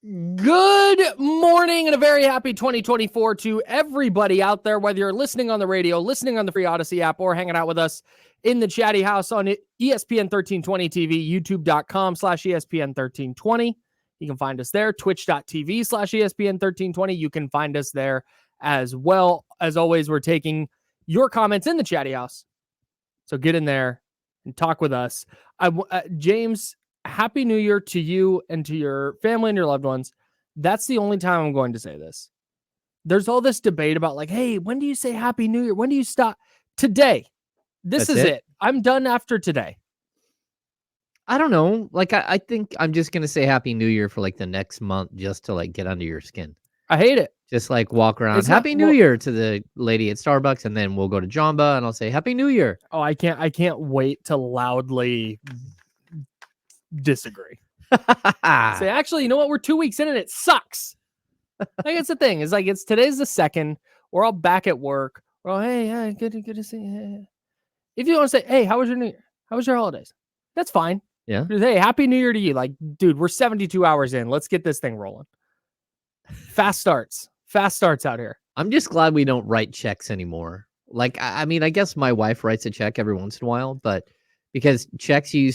Good morning and a very happy 2024 to everybody out there, whether you're listening on the radio, listening on the free Odyssey app, or hanging out with us in the chatty house on ESPN 1320 TV, youtube.com/ESPN 1320. You can find us there, twitch.tv/ESPN 1320. You can find us there as well. As always, we're taking your comments in the chatty house. So get in there and talk with us. James, Happy New Year to you and to your family and your loved ones. That's the only time I'm going to say this. There's all this debate about like, hey, when do you say Happy New Year? When do you stop? Today. This is it. I'm done after today. I don't know. Like, I think I'm just going to say Happy New Year for like the next month just to like get under your skin. I hate it. Just like walk around Happy New Year to the lady at Starbucks, and then we'll go to Jamba and I'll say Happy New Year. Oh, I can't wait to loudly disagree. Say, actually, you know what? We're 2 weeks in and it sucks. Like, it's the thing. It's like today's the 2nd. We're all back at work. We're all, hey, good to see you. Hey. If you want to say, hey, how was your New Year? How was your holidays? That's fine. Yeah. Hey, Happy New Year to you. Like, dude, we're 72 hours in. Let's get this thing rolling. Fast starts out here. I'm just glad we don't write checks anymore. Like, I mean, I guess my wife writes a check every once in a while, but because checks you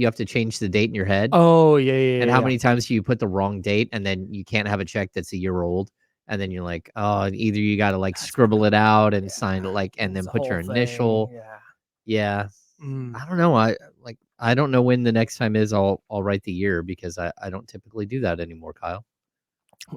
have to change the date in your head. Oh, yeah. And how many times do you put the wrong date and then you can't have a check that's a year old? And then you're like, oh, either you got to like scribble it out and sign it, like, and then put your initial. Yeah. I don't know. I don't know when the next time is. I'll write the year because I don't typically do that anymore, Kyle.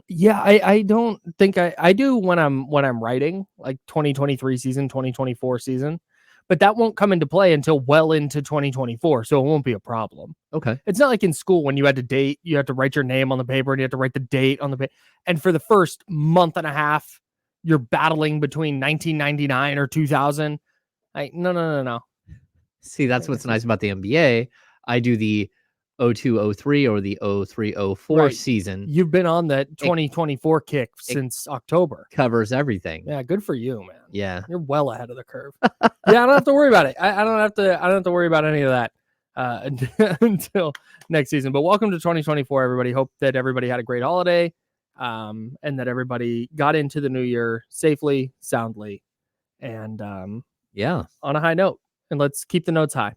Yeah, I don't think I do when I'm writing like 2023 season, 2024 season, but that won't come into play until well into 2024, so it won't be a problem. Okay. It's not like in school when you had to write your name on the paper and you have to write the date on the paper. And for the first month and a half, you're battling between 1999 or 2000. Like, no. See, that's what's nice about the NBA. I do the 02-03 or the 03-04 season. You've been on that 2024 kick since October. Covers everything. Yeah, good for you, man. Yeah. You're well ahead of the curve. Yeah, I don't have to worry about it. I don't have to worry about any of that until next season. But welcome to 2024, everybody. Hope that everybody had a great holiday and that everybody got into the new year safely, soundly, and on a high note. And let's keep the notes high.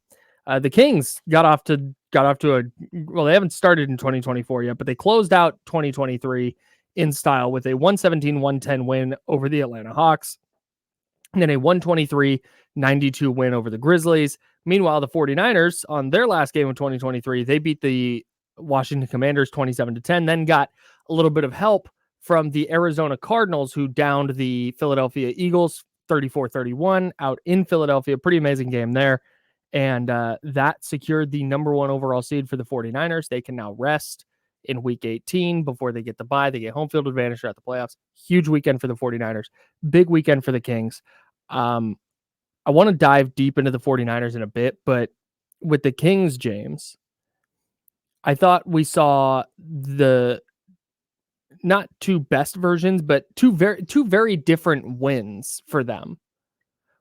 The Kings got off to they haven't started in 2024 yet, but they closed out 2023 in style with a 117-110 win over the Atlanta Hawks, and then a 123-92 win over the Grizzlies. Meanwhile, the 49ers on their last game of 2023, they beat the Washington Commanders 27-10, then got a little bit of help from the Arizona Cardinals, who downed the Philadelphia Eagles 34-31 out in Philadelphia. Pretty amazing game there. And that secured the number 1 overall seed for the 49ers. They can now rest in week 18 before they get the bye. They get home field advantage throughout the playoffs. Huge weekend for the 49ers. Big weekend for the Kings. I want to dive deep into the 49ers in a bit, but with the Kings, James, I thought we saw the not two best versions, but two very different wins for them,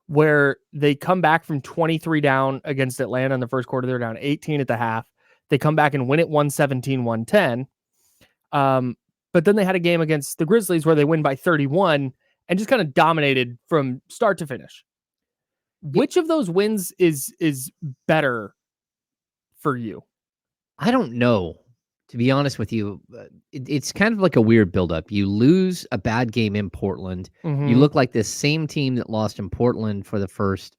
where they come back from 23 down against Atlanta in the first quarter. They're down 18 at the half. They come back and win it 117-110. But then they had a game against the Grizzlies where they win by 31 and just kind of dominated from start to finish. Which of those wins is better for you? I don't know. To be honest with you, it's kind of like a weird buildup. You lose a bad game in Portland. Mm-hmm. You look like this same team that lost in Portland for the first,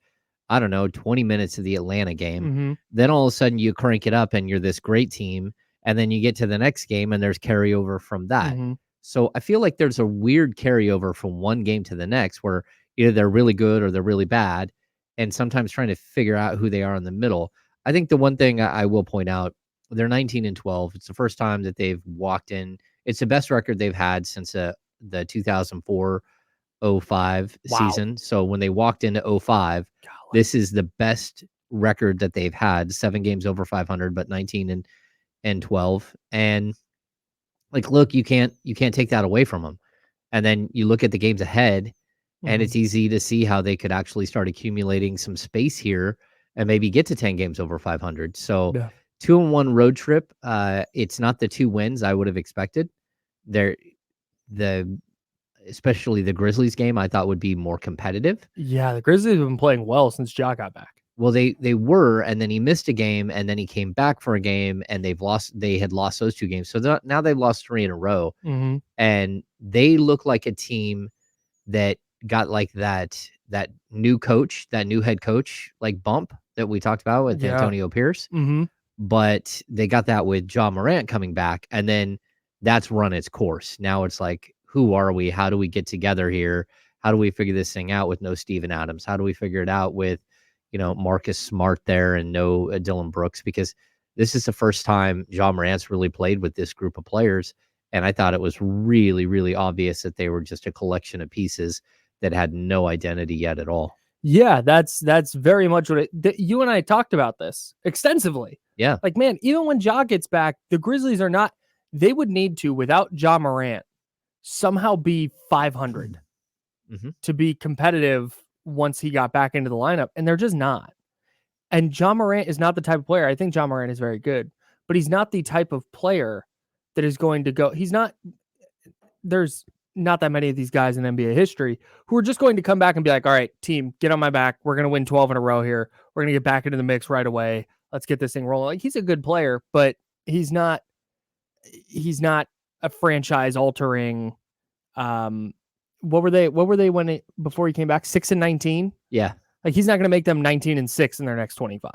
20 minutes of the Atlanta game. Mm-hmm. Then all of a sudden you crank it up and you're this great team. And then you get to the next game and there's carryover from that. Mm-hmm. So I feel like there's a weird carryover from one game to the next where either they're really good or they're really bad. And sometimes trying to figure out who they are in the middle. I think the one thing I will point out, they're 19-12. It's the first time that they've walked in. It's the best record they've had since the 2004-05 season. So when they walked into 05, this is the best record that they've had. 7 games over 500, but 19-12. And like, look, you can't take that away from them. And then you look at the games ahead, and it's easy to see how they could actually start accumulating some space here and maybe get to 10 games over 500. So 2-1 road trip. It's not the 2 wins I would have expected. They're the especially the Grizzlies game I thought would be more competitive. Yeah, the Grizzlies have been playing well since Ja got back. Well, they were, and then he missed a game, and then he came back for a game, and they had lost those 2 games. So now they've lost 3 in a row, and they look like a team that got like that new coach, that new head coach, like bump that we talked about with Antonio Pierce. But they got that with Ja Morant coming back, and then that's run its course. Now it's like, who are we? How do we get together here? How do we figure this thing out with no Steven Adams? How do we figure it out with, Marcus Smart there and no Dylan Brooks? Because this is the first time Ja Morant's really played with this group of players. And I thought it was really, really obvious that they were just a collection of pieces that had no identity yet at all. Yeah, that's very much what you and I talked about this extensively. Yeah. Like, man, even when Ja gets back, the Grizzlies are not, they would need to, without Ja Morant, somehow be 500 to be competitive once he got back into the lineup. And they're just not. And Ja Morant is not the type of player. I think Ja Morant is very good, but he's not the type of player that is going to go. There's not that many of these guys in NBA history who are just going to come back and be like, all right, team, get on my back. We're going to win 12 in a row here. We're going to get back into the mix right away. Let's get this thing rolling. Like, he's a good player, but he's not a franchise altering. What were they before he came back? 6-19. Yeah. Like, he's not going to make them 19-6 in their next 25.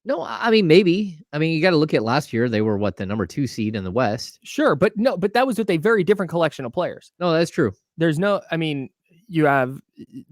No, I mean, maybe. I mean, you got to look at last year. They were the number 2 seed in the West. Sure. But that was with a very different collection of players. No, that's true. You have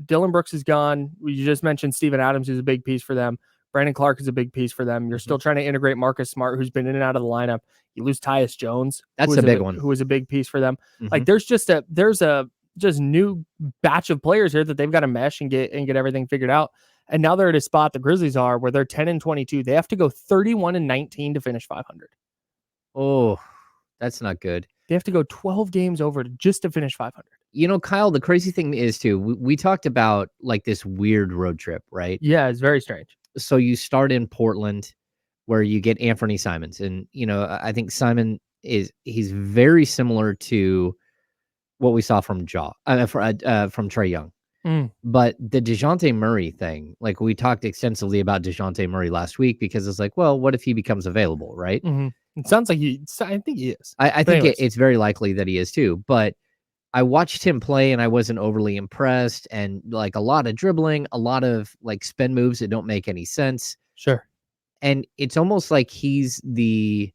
Dylan Brooks is gone. You just mentioned Steven Adams is a big piece for them. Brandon Clark is a big piece for them. You're still trying to integrate Marcus Smart, who's been in and out of the lineup. You lose Tyus Jones. That's a big one. Who is a big piece for them. Like, there's a new batch of players here that they've got to mesh and get everything figured out. And now they're at a spot the Grizzlies are where they're 10-22. They have to go 31-19 to finish 500. Oh, that's not good. They have to go 12 games over just to finish 500. Kyle, the crazy thing is too, we talked about like this weird road trip, right? Yeah, it's very strange. So you start in Portland where you get Anthony Simons. And, I think Simon he's very similar to what we saw from from Trae Young. But the DeJounte Murray thing, like, we talked extensively about DeJounte Murray last week because it's like, well, what if he becomes available, right? It sounds like I think he is. I think it's very likely that he is too. But I watched him play and I wasn't overly impressed. And like a lot of dribbling, a lot of like spin moves that don't make any sense. Sure. And it's almost like he's a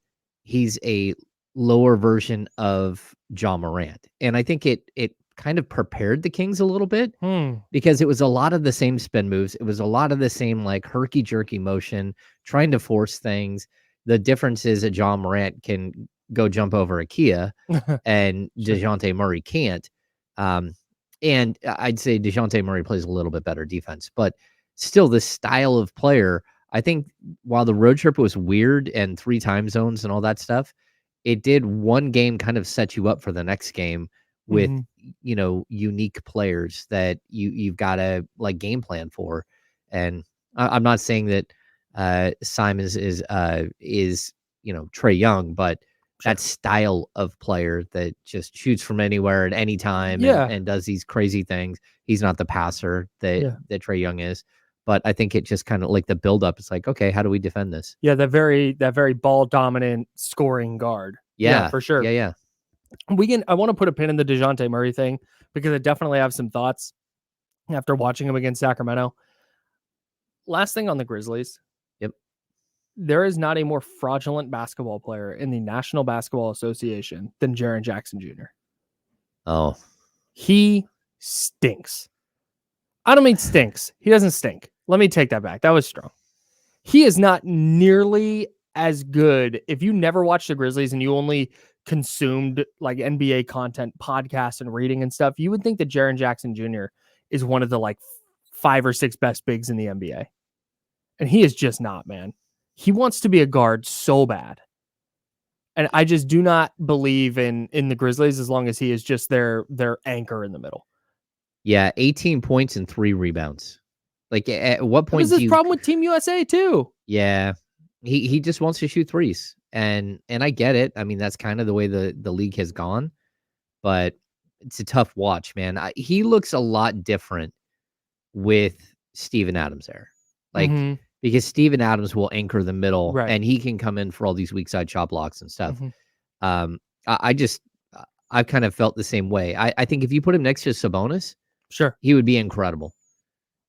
lower version of Ja Morant. And I think it kind of prepared the Kings a little bit because it was a lot of the same spin moves. It was a lot of the same like herky jerky motion, trying to force things. The difference is that Ja Morant can go jump over a Kia and DeJounte Murray can't. And I'd say DeJounte Murray plays a little bit better defense, but still the style of player, I think while the road trip was weird and 3 time zones and all that stuff, it did one game kind of set you up for the next game with, unique players that you've got to like game plan for. And I'm not saying that Simons is Trae Young, but that style of player that just shoots from anywhere at any time and does these crazy things. He's not the passer that Trae Young is. But I think it just kind of like the buildup. It's like, okay, how do we defend this? Yeah, that very ball dominant scoring guard. Yeah, for sure. Yeah. I want to put a pin in the DeJounte Murray thing because I definitely have some thoughts after watching him against Sacramento. Last thing on the Grizzlies. Yep. There is not a more fraudulent basketball player in the National Basketball Association than Jaren Jackson Jr. Oh. He stinks. I don't mean stinks. He doesn't stink. Let me take that back. That was strong. He is not nearly as good. If you never watched the Grizzlies and you only consumed like NBA content, podcasts, and reading and stuff, you would think that Jaren Jackson Jr. is one of the like 5 or 6 best bigs in the NBA. And he is just not, man. He wants to be a guard so bad. And I just do not believe in the Grizzlies as long as he is just their anchor in the middle. Yeah, 18 points and 3 rebounds. Like, at what point There's this problem with Team USA too. Yeah. he just wants to shoot threes, and I get it. I mean, that's kind of the way the league has gone, but it's a tough watch, man. He looks a lot different with Steven Adams there, like Mm-hmm. because Steven Adams will anchor the middle, Right. and he can come in for all these weak side shot blocks and stuff. Mm-hmm. Um, I just I've kind of felt the same way. I think if you put him next to Sabonis, Sure. he would be incredible.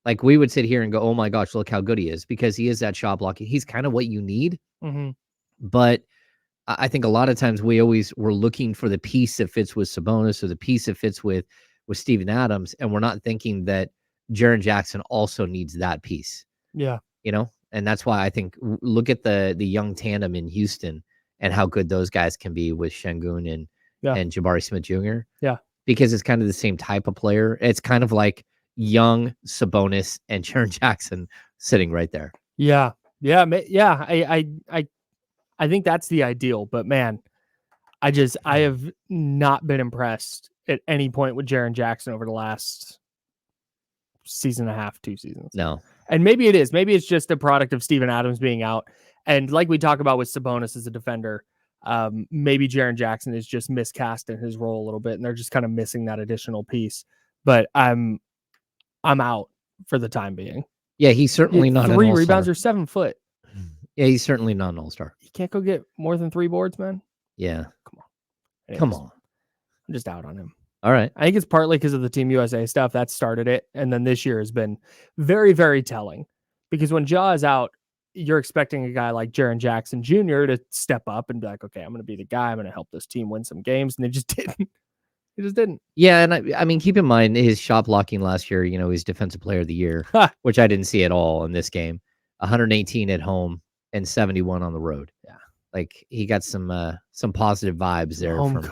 Like we would sit here and go, "Oh my gosh, look how good he is," because he is that shot blocking. He's kind of what you need, Mm-hmm. but I think a lot of times we're looking for the piece that fits with Sabonis or the piece that fits with Steven Adams, and we're not thinking that Jaren Jackson also needs that piece. Yeah. And that's why I think look at the young tandem in Houston and how good those guys can be with Şengün and Jabari Smith Jr. Yeah. Because it's kind of the same type of player. It's kind of like young Sabonis and Jaren Jackson sitting right there. Yeah. Yeah. Yeah. I think that's the ideal, but man, I have not been impressed at any point with Jaren Jackson over the last season and a half, 2 seasons. No. And maybe it is. Maybe it's just a product of Steven Adams being out. And like we talk about with Sabonis as a defender, maybe Jaren Jackson is just miscast in his role a little bit, and they're just kind of missing that additional piece. But I'm out for the time being. Yeah, he's certainly not 3 an all-star. rebounds or 7 foot. Yeah, he's certainly not an all-star. You can't go get more than 3 boards, man. Yeah. Come on. Anyways, Come on. I'm just out on him. All right. I think it's partly because of the Team USA stuff that started it. And then this year has been very, very telling because when Ja is out, you're expecting a guy like Jaren Jackson Jr. to step up and be like, okay, I'm going to be the guy. I'm going to help this team win some games. And it just didn't. It just didn't. Yeah. And I mean, keep in mind his shot blocking last year, he's defensive player of the year, which I didn't see at all in this game. 118 at home and 71 on the road. Yeah. Like he got some positive vibes there. Home from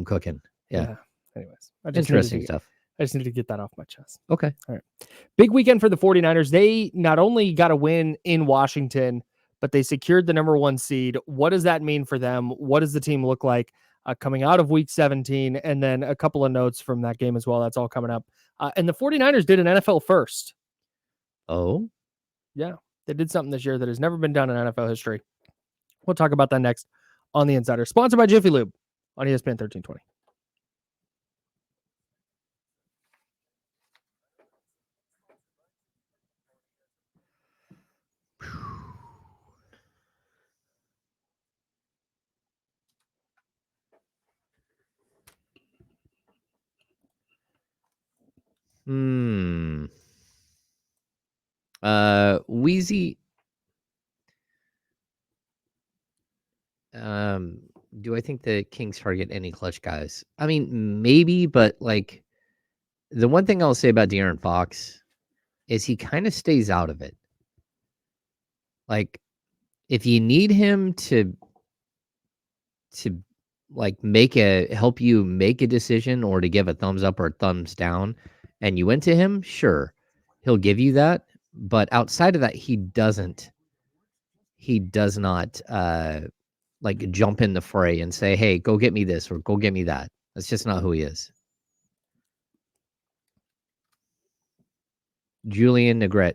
cooking. Yeah. Anyways, interesting stuff. I just need to get that off my chest. Okay. All right. Big weekend for the 49ers. They not only got a win in Washington, but they secured the number 1 seed. What does that mean for them? What does the team look like coming out of week 17? And then a couple of notes from that game as well. That's all coming up. And the 49ers did an NFL first. Oh? Yeah. They did something this year that has never been done in NFL history. We'll talk about that next on The Insider. Sponsored by Jiffy Lube on ESPN 1320. Wheezy. Do I think the Kings target any clutch guys? I mean, maybe, but like the one thing I'll say about De'Aaron Fox is he kind of stays out of it. Like, if you need him to like help you make a decision or to give a thumbs up or a thumbs down, and you went to him, sure, he'll give you that. But outside of that, he does not like jump in the fray and say, hey, go get me this or go get me that. That's just not who he is. Julian Negret,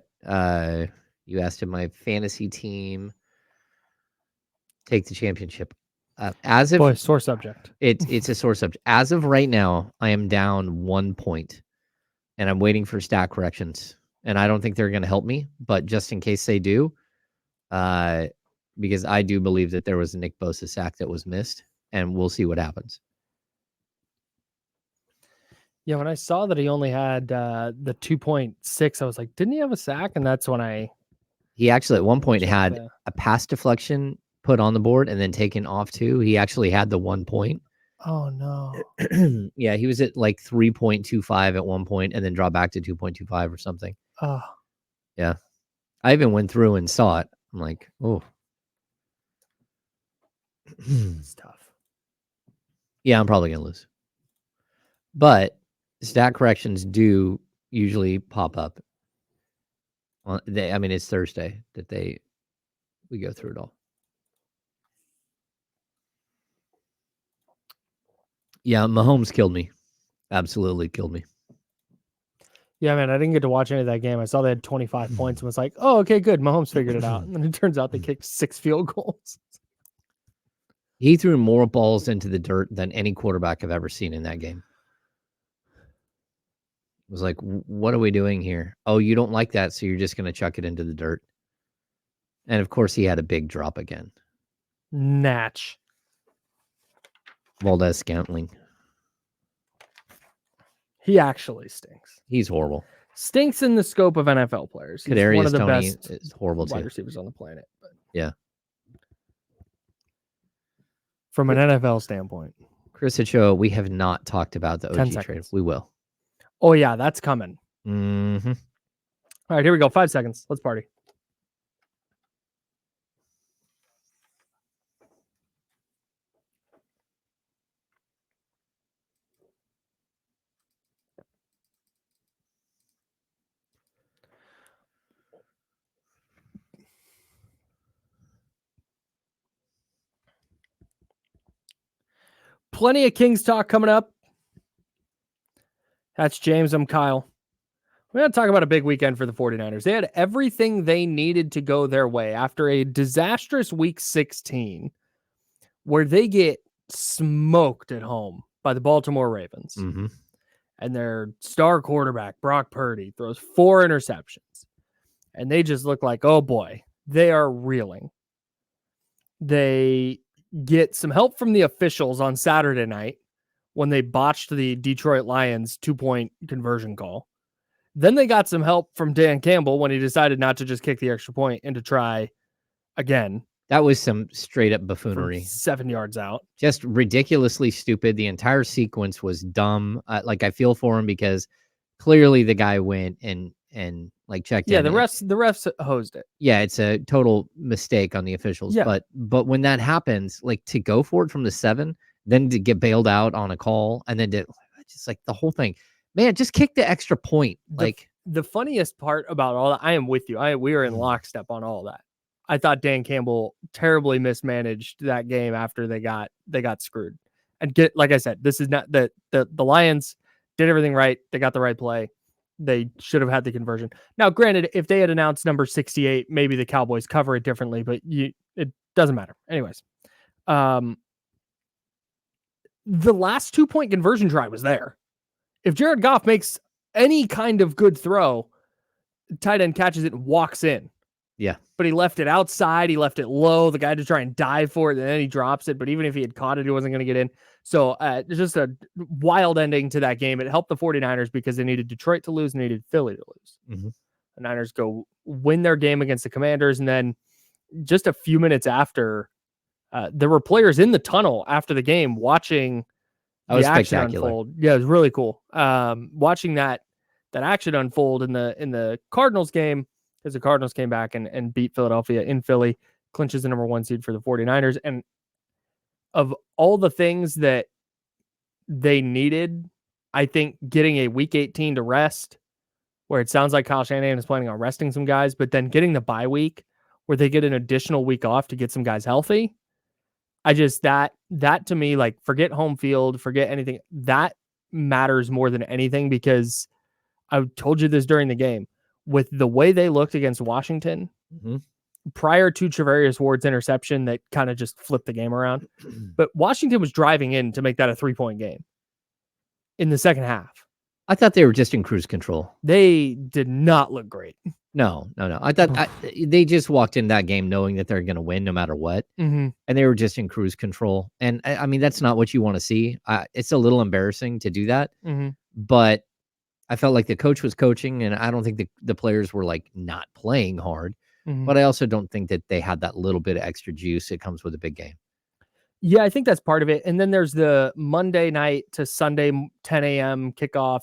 you asked if my fantasy team take the championship. As of sore subject. It's a sore subject. As of right now, I am down 1 point, and I'm waiting for stat corrections. And I don't think they're going to help me, but just in case they do, because I do believe that there was a Nick Bosa sack that was missed, and we'll see what happens. Yeah, when I saw that he only had the 2.6, I was like, didn't he have a sack? And that's when he actually at one point had a pass deflection put on the board and then taken off too. He actually had the 1 point. Oh no. Yeah, he was at like 3.25 at one point and then dropped back to 2.25 or something. Oh. Yeah. I even went through and saw it. I'm like, oh. It's tough. Yeah, I'm probably going to lose. But stat corrections do usually pop up. It's Thursday that we go through it all. Yeah, Mahomes killed me. Absolutely killed me. Yeah, man, I didn't get to watch any of that game. I saw they had 25 points and was like, oh, okay, good. Mahomes figured it out. And then it turns out they kicked 6 field goals. He threw more balls into the dirt than any quarterback I've ever seen in that game. It was like, what are we doing here? Oh, you don't like that, so you're just going to chuck it into the dirt. And of course, he had a big drop again. Natch. Valdez-Scantling. He actually stinks. He's horrible. Stinks in the scope of NFL players. He's Kadarius one of the Toney best is horrible wide too. receivers on the planet. But yeah. From an NFL standpoint. Chris Ochoa, we have not talked about the 10 OG trade. seconds. We will. Oh, yeah, that's coming. Mm-hmm. All right, here we go. 5 seconds. Let's party. Plenty of Kings talk coming up. That's James. I'm Kyle. We're going to talk about a big weekend for the 49ers. They had everything they needed to go their way after a disastrous week 16 where they get smoked at home by the Baltimore Ravens. Mm-hmm. And their star quarterback, Brock Purdy, throws 4 interceptions. And they just look like, oh boy, they are reeling. They get some help from the officials on Saturday night when they botched the Detroit Lions 2-point conversion call. Then they got some help from Dan Campbell when he decided not to just kick the extra point and to try again. That was some straight up buffoonery. 7 yards out. Just ridiculously stupid. The entire sequence was dumb. I feel for him because clearly the guy went and like checked in. Yeah, the refs hosed it. Yeah, it's a total mistake on the officials. Yeah. But when that happens, like to go for it from the 7, then to get bailed out on a call, and then just like the whole thing. Man, just kick the extra point. The funniest part about all that, I am with you. We are in lockstep on all that. I thought Dan Campbell terribly mismanaged that game after they got screwed. And like I said, this is not the Lions did everything right. They got the right play. They should have had the conversion. Now, granted, if they had announced number 68, maybe the Cowboys cover it differently, but it doesn't matter. Anyways, the last 2-point conversion try was there. If Jared Goff makes any kind of good throw, tight end catches it and walks in. Yeah. But he left it outside. He left it low. The guy to try and dive for it, and then he drops it. But even if he had caught it, he wasn't going to get in. So just a wild ending to that game. It helped the 49ers because they needed Detroit to lose and needed Philly to lose. Mm-hmm. The Niners go win their game against the Commanders. And then just a few minutes after, there were players in the tunnel after the game watching the action unfold. Yeah, it was really cool. Watching that action unfold in the Cardinals game, because the Cardinals came back and beat Philadelphia in Philly, clinches the number 1 seed for the 49ers. And of all the things that they needed, I think getting a week 18 to rest, where it sounds like Kyle Shanahan is planning on resting some guys, but then getting the bye week where they get an additional week off to get some guys healthy. I just, that to me, like, forget home field, forget anything. That matters more than anything, because I told you this during the game. With the way they looked against Washington, mm-hmm. prior to Travarius Ward's interception that kind of just flipped the game around, but Washington was driving in to make that a 3-point game in the second half. I thought they were just in cruise control. They did not look great. No. I thought they just walked in that game knowing that they're going to win no matter what. Mm-hmm. And they were just in cruise control. And I mean, that's not what you want to see. It's a little embarrassing to do that, mm-hmm. but I felt like the coach was coaching, and I don't think the players were like not playing hard, mm-hmm. but I also don't think that they had that little bit of extra juice. It comes with a big game. Yeah, I think that's part of it. And then there's the Monday night to Sunday 10 a.m. kickoff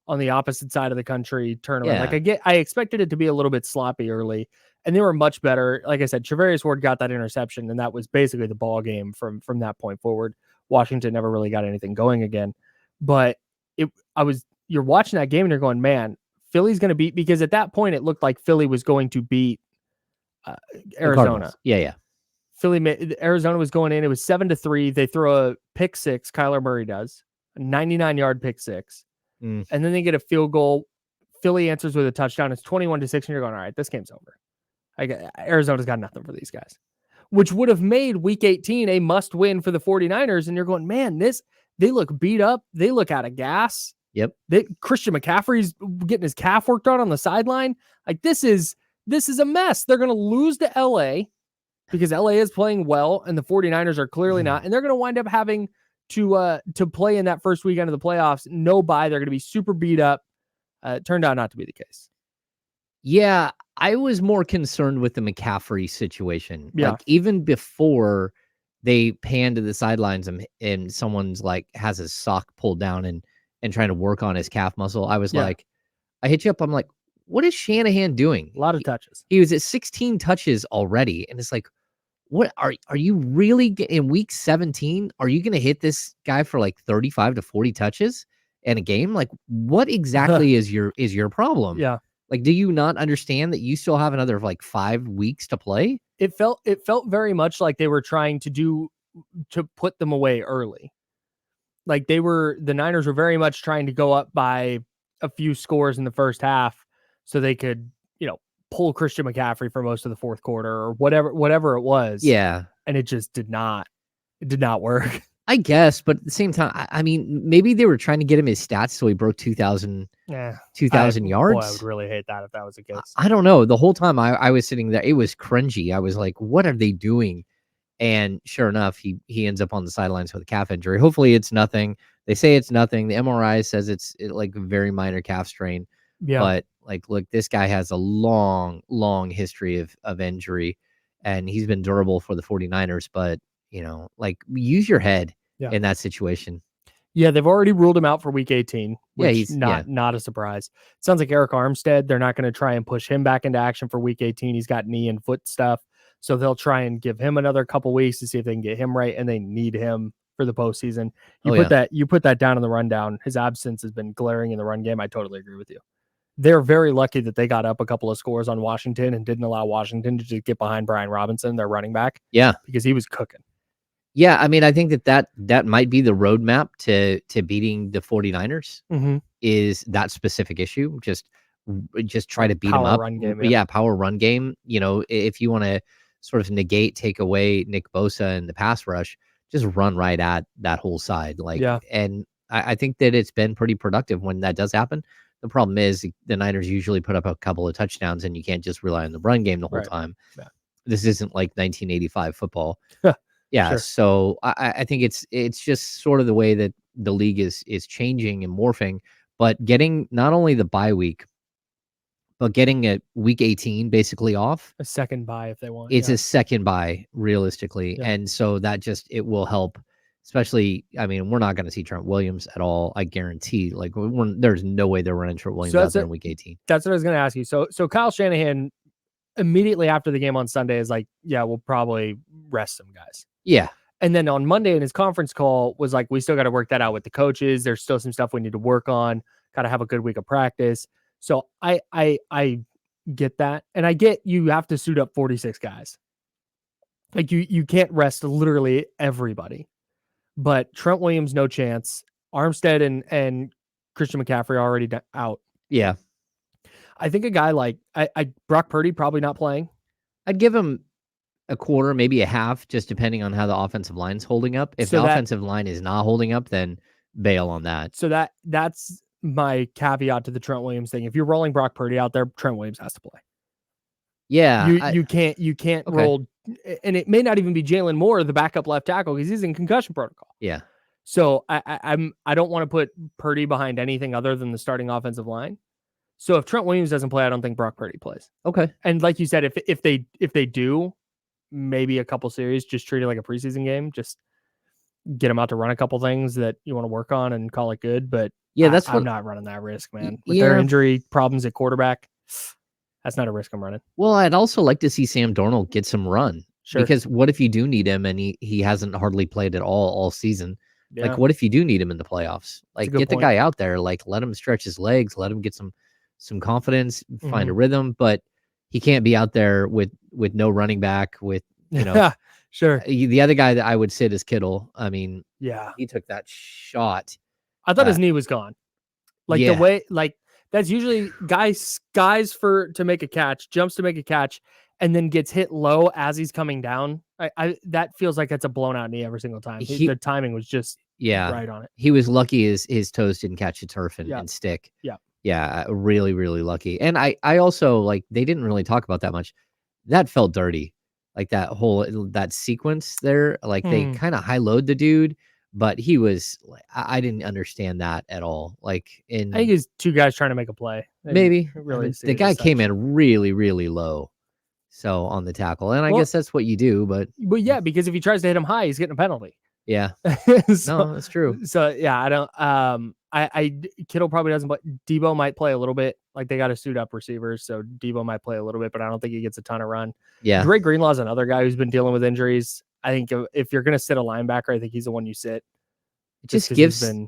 on the opposite side of the country tournament. Yeah. Like I expected it to be a little bit sloppy early, and they were much better. Like I said, Travarius Ward got that interception, and that was basically the ball game from that point forward. Washington never really got anything going again, but you're watching that game and you're going, man, Philly's going to beat, because at that point it looked like Philly was going to beat Arizona. Yeah. Arizona was going in. It was 7-3. They throw a pick six. Kyler Murray does a 99-yard pick six. And then they get a field goal Philly answers with a touchdown. It's 21-6, and you're going, all right, this game's over. Arizona's got nothing for these guys, which would have made Week 18 a must-win for the 49ers. And you're going, man, they look beat up. They look out of gas. Yep. Christian McCaffrey's getting his calf worked on the sideline. Like, this is a mess. They're going to lose to LA because LA is playing well and the 49ers are clearly not. And they're going to wind up having to play in that first weekend of the playoffs. No bye. They're going to be super beat up. It turned out not to be the case. Yeah, I was more concerned with the McCaffrey situation. Yeah. Like, even before they pan to the sidelines and someone's like has his sock pulled down and trying to work on his calf muscle, I was like, I hit you up. I'm like, what is Shanahan doing? A lot of touches. He was at 16 touches already. And it's like, what are you really in week 17? Are you going to hit this guy for like 35 to 40 touches in a game? Like, what exactly is your problem? Yeah. Like, do you not understand that you still have another like 5 weeks to play? It felt very much like they were trying to put them away early. Like, the Niners were very much trying to go up by a few scores in the first half so they could, pull Christian McCaffrey for most of the fourth quarter or whatever it was. Yeah. And it just did not work. I guess, but at the same time, I mean, maybe they were trying to get him his stats so he broke 2,000 yards. Boy, I would really hate that if that was the case. I don't know. The whole time I was sitting there, it was cringy. I was like, what are they doing? And sure enough, he ends up on the sidelines with a calf injury. Hopefully it's nothing. They say it's nothing. The MRI says it's like a very minor calf strain. Yeah. But like, look, this guy has a long history of injury, and he's been durable for the 49ers. But, like, use your head in that situation. Yeah, they've already ruled him out for week 18. Which he's not a surprise. It sounds like Eric Armstead, they're not going to try and push him back into action for week 18. He's got knee and foot stuff. So they'll try and give him another couple weeks to see if they can get him right, and they need him for the postseason. You put that down in the rundown. His absence has been glaring in the run game. I totally agree with you. They're very lucky that they got up a couple of scores on Washington and didn't allow Washington to just get behind Brian Robinson, their running back. Yeah. Because he was cooking. Yeah, I mean, I think that might be the roadmap to beating the 49ers is that specific issue. Just try to beat them up. Run game, power run game. If you want to sort of take away Nick Bosa and the pass rush, just run right at that whole side. And I think that it's been pretty productive when that does happen. The problem is the Niners usually put up a couple of touchdowns, and you can't just rely on the run game the whole time. Yeah. This isn't like 1985 football. Yeah. Sure. So I think it's just sort of the way that the league is changing and morphing, but getting not only the bye week, but getting a week 18 basically off. A second bye if they want. It's a second bye realistically. Yeah. And so that it will help, especially, I mean, we're not going to see Trent Williams at all. I guarantee there's no way they're running Trent Williams out there in week 18. That's what I was going to ask you. So Kyle Shanahan immediately after the game on Sunday is like, yeah, we'll probably rest some guys. Yeah. And then on Monday in his conference call was like, we still got to work that out with the coaches. There's still some stuff we need to work on. Got to have a good week of practice. So I get that. And I get you have to suit up 46 guys. Like you can't rest literally everybody. But Trent Williams, no chance. Armstead and Christian McCaffrey already out. Yeah. I think a guy like Brock Purdy probably not playing. I'd give him a quarter, maybe a half, just depending on how the offensive line's holding up. If the offensive line is not holding up, then bail on that. So that's my caveat to the Trent Williams thing. If you're rolling Brock Purdy out there, Trent Williams has to play. Yeah. You can't roll, and it may not even be Jalen Moore, the backup left tackle, because he's in concussion protocol. Yeah. So I don't want to put Purdy behind anything other than the starting offensive line. So if Trent Williams doesn't play, I don't think Brock Purdy plays. Okay. And like you said, if they do, maybe a couple series, just treat it like a preseason game. Just get them out to run a couple things that you want to work on and call it good. But yeah, I'm not running that risk, man. With their injury problems at quarterback, that's not a risk I'm running. Well, I'd also like to see Sam Darnold get some run. Sure. Because what if you do need him and he hasn't hardly played at all season? Yeah. Like, what if you do need him in the playoffs? Like, get the guy out there. Like, let him stretch his legs. Let him get some confidence, find a rhythm. But he can't be out there with no running back, with, sure. The other guy that I would sit is Kittle. I mean, yeah, he took that shot. I thought his knee was gone. Like the way, like That's usually guys to make a catch, jumps to make a catch, and then gets hit low as he's coming down. I that feels like that's a blown out knee every single time. The timing was just right on it. He was lucky his toes didn't catch the turf and stick. Yeah. Yeah, really, really lucky. And I also, like, they didn't really talk about that much. That felt dirty. Like that sequence there, like they kind of high-load the dude, but he was like, I didn't understand that at all. Like, I think it's two guys trying to make a play. Maybe. Really, I mean, the guy came in really, really low. So on the tackle. And I guess that's what you do, but yeah, because if he tries to hit him high, he's getting a penalty. Yeah. No, that's true. So yeah, I don't Kittle probably doesn't play. Debo might play a little bit. Like, they got to suit up receivers, so Debo might play a little bit, but I don't think he gets a ton of run. Yeah. Dre Greenlaw's another guy who's been dealing with injuries. I think if you're gonna sit a linebacker, I think he's the one you sit. It just gives them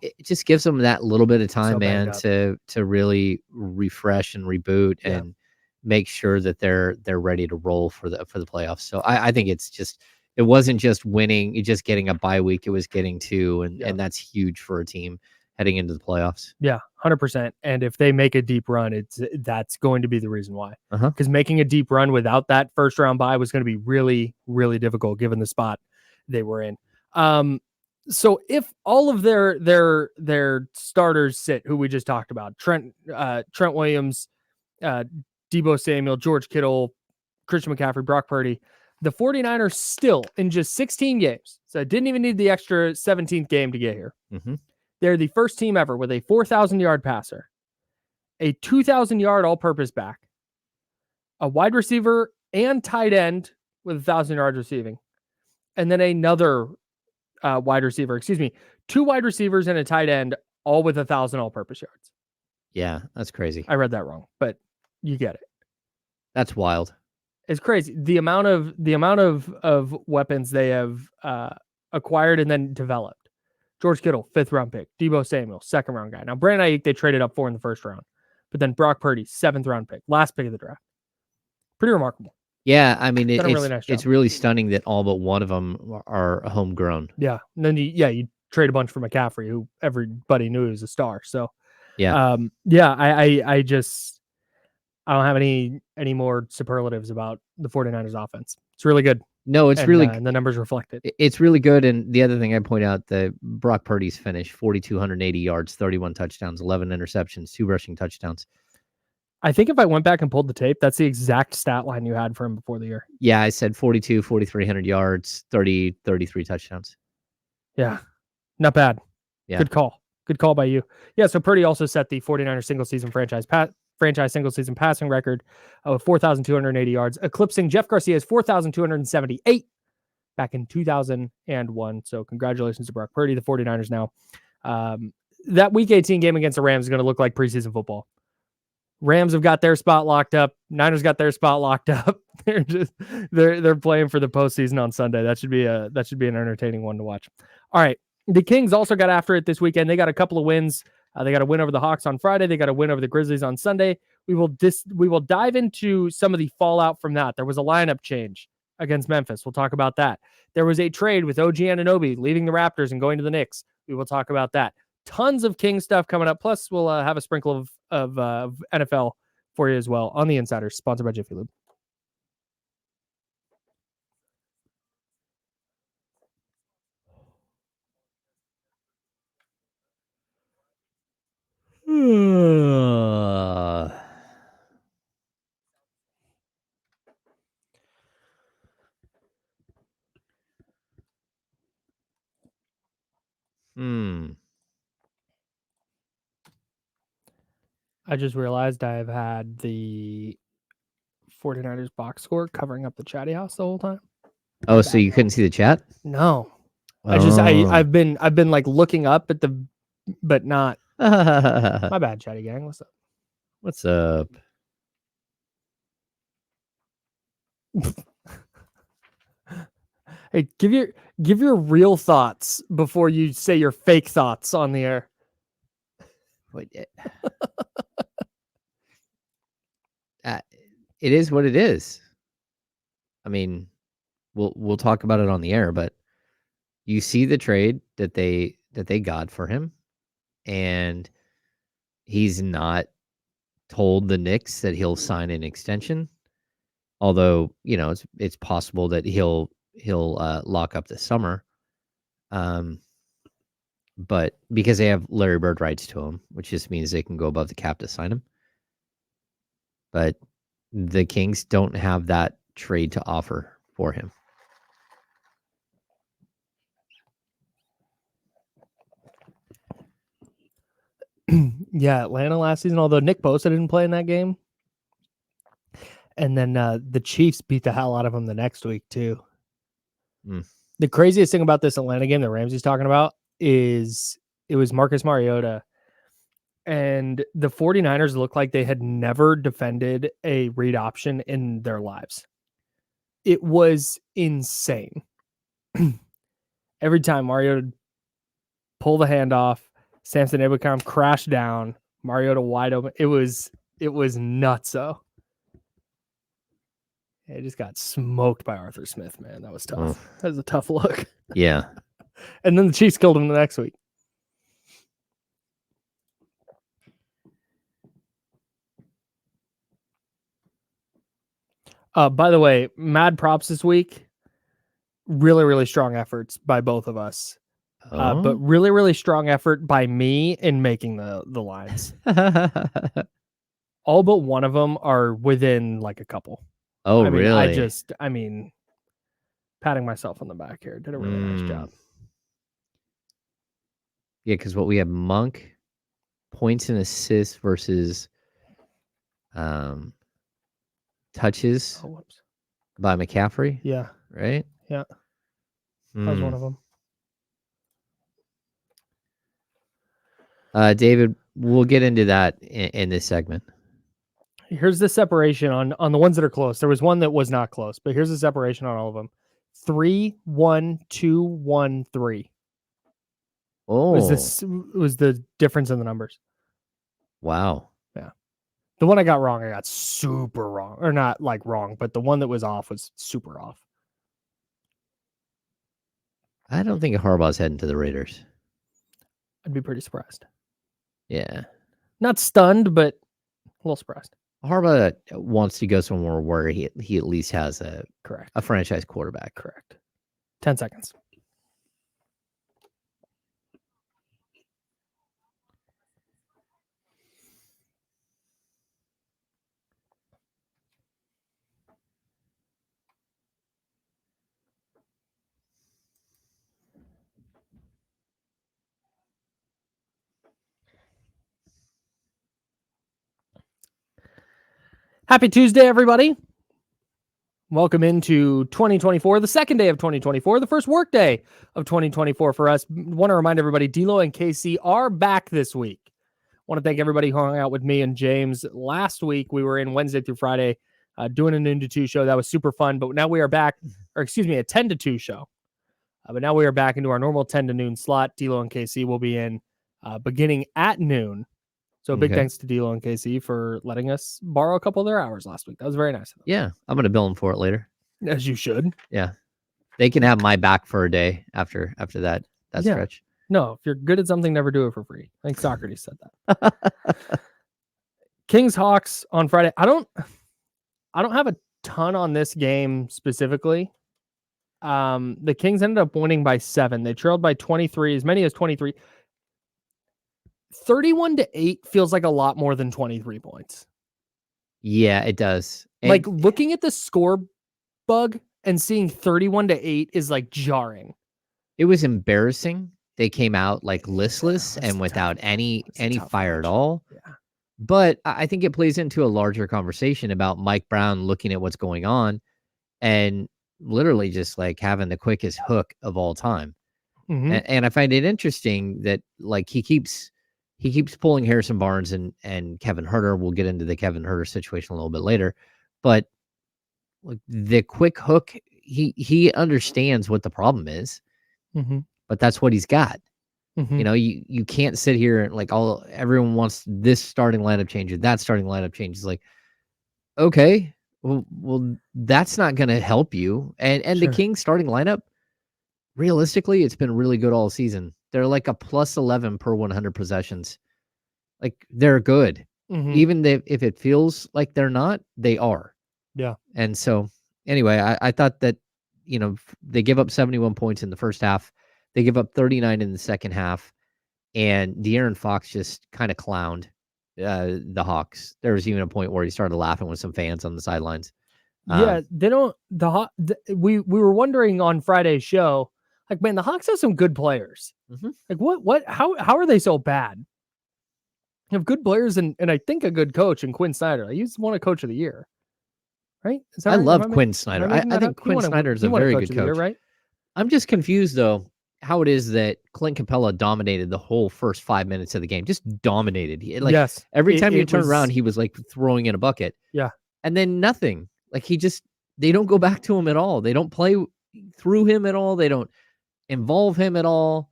that little bit of time, man, to really refresh and reboot and make sure that they're ready to roll for the playoffs. So I think it wasn't just winning, just getting a bye week. It was getting two, and that's huge for a team heading into the playoffs. Yeah, 100%. And if they make a deep run, that's going to be the reason why. Because making a deep run without that first round bye was going to be really, really difficult given the spot they were in. So if all of their starters sit, who we just talked about, Trent Williams, Debo Samuel, George Kittle, Christian McCaffrey, Brock Purdy, the 49ers still in just 16 games, so it didn't even need the extra 17th game to get here. They're the first team ever with a 4,000-yard passer, a 2,000-yard all-purpose back, a wide receiver and tight end with 1,000 yards receiving, and then another wide receiver, two wide receivers and a tight end, all with 1,000 all-purpose yards. Yeah, that's crazy. I read that wrong, but you get it. That's wild. It's crazy. The amount of weapons they have acquired and then developed. George Kittle, 5th round pick. Debo Samuel, 2nd round guy. Now, Brandon Ayuk, they traded up for in the 1st round. But then Brock Purdy, 7th round pick. Last pick of the draft. Pretty remarkable. Yeah, I mean, it's really stunning that all but one of them are homegrown. Yeah. And then you trade a bunch for McCaffrey, who everybody knew was a star. So, yeah. I don't have any more superlatives about the 49ers offense. It's really good. No, it's really and the numbers reflect it. It's really good. And the other thing I point out, the Brock Purdy's finish, 4,280 yards, 31 touchdowns, 11 interceptions, 2 rushing touchdowns. I think if I went back and pulled the tape, that's the exact stat line you had for him before the year. Yeah, I said 4,300 yards, 33 touchdowns. Yeah, not bad. Yeah. Good call. Good call by you. Yeah, so Purdy also set the 49ers single-season franchise single-season passing record of 4,280 yards, eclipsing Jeff Garcia's 4,278 back in 2001. So congratulations to Brock Purdy, the 49ers now. That Week 18 game against the Rams is going to look like preseason football. Rams have got their spot locked up. Niners got their spot locked up. They're playing for the postseason on Sunday. That should be an entertaining one to watch. All right. The Kings also got after it this weekend. They got a couple of wins. They got a win over the Hawks on Friday. They got a win over the Grizzlies on Sunday. We will dive into some of the fallout from that. There was a lineup change against Memphis. We'll talk about that. There was a trade with OG Anunoby leaving the Raptors and going to the Knicks. We will talk about that. Tons of King stuff coming up. Plus, we'll have a sprinkle of NFL for you as well on the Insiders, sponsored by Jiffy Lube. I just realized I've had the 49ers box score covering up the chatty house the whole time. Oh, so you couldn't see the chat? No. I've been like looking up at but not. My bad, chatty gang. What's up? What's up? Hey, give your real thoughts before you say your fake thoughts on the air. It is what it is. I mean, we'll talk about it on the air, but you see the trade that they got for him, and he's not told the Knicks that he'll sign an extension. Although, it's possible that he'll lock up this summer. But because they have Larry Bird rights to him, which just means they can go above the cap to sign him. But the Kings don't have that trade to offer for him. Yeah, Atlanta last season, although Nick Bosa didn't play in that game. And then the Chiefs beat the hell out of them the next week, too. The craziest thing about this Atlanta game that Ramsey's talking about is it was Marcus Mariota. And the 49ers looked like they had never defended a read option in their lives. It was insane. Every time Mariota pulled the handoff, Samson Ebukam crashed down, Mariota wide open. It was nutso. It just got smoked by Arthur Smith, man. That was tough. That was a tough look. Yeah. And then the Chiefs killed him the next week. By the way, mad props this week. Really, really strong efforts by both of us. But really, really strong effort by me in making the lines. All but one of them are within like a couple. Oh, really? I mean, patting myself on the back here. Did a really nice job. Yeah, because what we have Monk, points and assists versus touches by McCaffrey. Yeah. Right? Yeah. That was one of them. David, we'll get into that in this segment. Here's the separation on the ones that are close. There was one that was not close, but here's the separation on all of them. 3, 1, 2, 1, 3. Oh, was the difference in the numbers. Wow. Yeah. The one I got wrong, I got super wrong. Or not like wrong, but the one that was off was super off. I don't think Harbaugh's heading to the Raiders. I'd be pretty surprised. Yeah. Not stunned, but a little surprised. Harbaugh wants to go somewhere where he at least has a franchise quarterback. Correct. 10 seconds. Happy Tuesday, everybody. Welcome into 2024, the second day of 2024, the first work day of 2024 for us. Want to remind everybody, D'Lo and KC are back this week. Want to thank everybody who hung out with me and James. Last week, we were in Wednesday through Friday doing a noon to 2 show. That was super fun, but now we are back, a 10 to 2 show. But now we are back into our normal 10 to noon slot. D'Lo and KC will be in beginning at noon. So big thanks to D'Lo and KC for letting us borrow a couple of their hours last week. That was very nice of them. Yeah, I'm going to bill them for it later. As you should. Yeah. They can have my back for a day after that stretch. No, if you're good at something, never do it for free. I think Socrates said that. Kings Hawks on Friday. I don't have a ton on this game specifically. The Kings ended up winning by 7. They trailed by 23, as many as 23. 31-8 feels like a lot more than 23 points. Yeah, it does. And like looking at the score bug and seeing 31-8 is like jarring. It was embarrassing. They came out like listless and without any fire at all. Yeah. But I think it plays into a larger conversation about Mike Brown looking at what's going on and literally just like having the quickest hook of all time. Mm-hmm. And I find it interesting that like he keeps pulling Harrison Barnes and Kevin Huerter. We'll get into the Kevin Huerter situation a little bit later, but like the quick hook, he understands what the problem is, but that's what he's got. You know, you can't sit here and like everyone wants this starting lineup change or that starting lineup change. It's like, okay, well, that's not going to help you. And the Kings starting lineup, realistically, it's been really good all season. They're like a +11 per 100 possessions. Like they're good. Even if it feels like they're not, they are. Yeah. And so, anyway, I thought that, they give up 71 points in the first half. They give up 39 in the second half. And De'Aaron Fox just kind of clowned the Hawks. There was even a point where he started laughing with some fans on the sidelines. Yeah, they don't. We were wondering on Friday's show, like, man, the Hawks have some good players. Like, how are they so bad? They have good players and I think a good coach in Quinn Snyder. He's won a Coach of the Year, right? Is that I right? love Quinn Snyder. I think Quinn Snyder is a very good coach. Right? I'm just confused, though, how it is that Clint Capella dominated the whole first 5 minutes of the game. Just dominated. Yes. Every time you turn around, he was like throwing in a bucket. Yeah. And then nothing. Like they don't go back to him at all. They don't play through him at all. They don't involve him at all.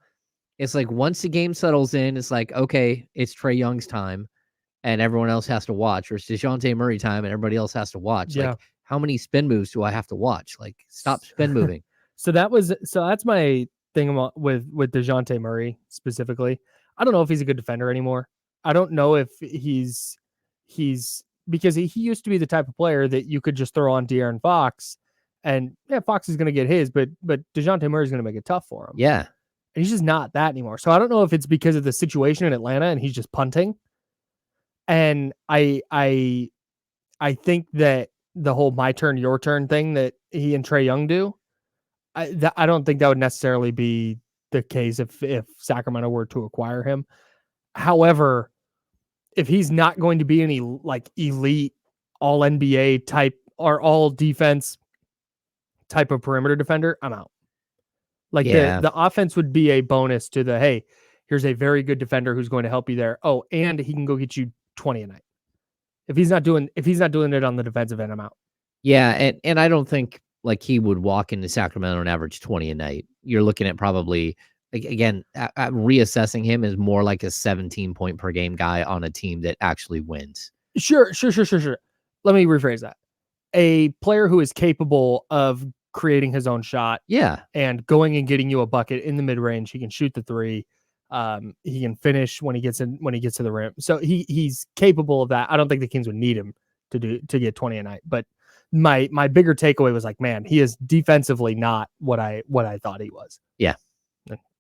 It's like once the game settles in, it's like, okay, it's Trae Young's time and everyone else has to watch, or it's DeJounte Murray time and everybody else has to watch. Yeah. Like, how many spin moves do I have to watch? Like, stop spin moving. So that's my thing about with DeJounte Murray specifically. I don't know if he's a good defender anymore. I don't know if he's because he used to be the type of player that you could just throw on De'Aaron Fox, and yeah, Fox is going to get his, but DeJounte Murray is going to make it tough for him. Yeah. And he's just not that anymore. So I don't know if it's because of the situation in Atlanta and he's just punting. And I think that the whole my turn, your turn thing that he and Trae Young do, I don't think that would necessarily be the case if Sacramento were to acquire him. However, if he's not going to be any like elite all NBA type or all defense type of perimeter defender, I'm out. Like the offense would be a bonus to the, hey, here's a very good defender who's going to help you there. Oh, and he can go get you 20 a night. If he's not doing it on the defensive end, I'm out. Yeah, and I don't think like he would walk into Sacramento and average 20 a night. You're looking at probably, again, reassessing him as more like a 17 point per game guy on a team that actually wins. Sure. Let me rephrase that. A player who is capable of creating his own shot. Yeah. And going and getting you a bucket in the mid range. He can shoot the three. He can finish when he gets to the rim. So he's capable of that. I don't think the Kings would need him to get 20 a night. But my bigger takeaway was like, man, he is defensively not what I thought he was. Yeah.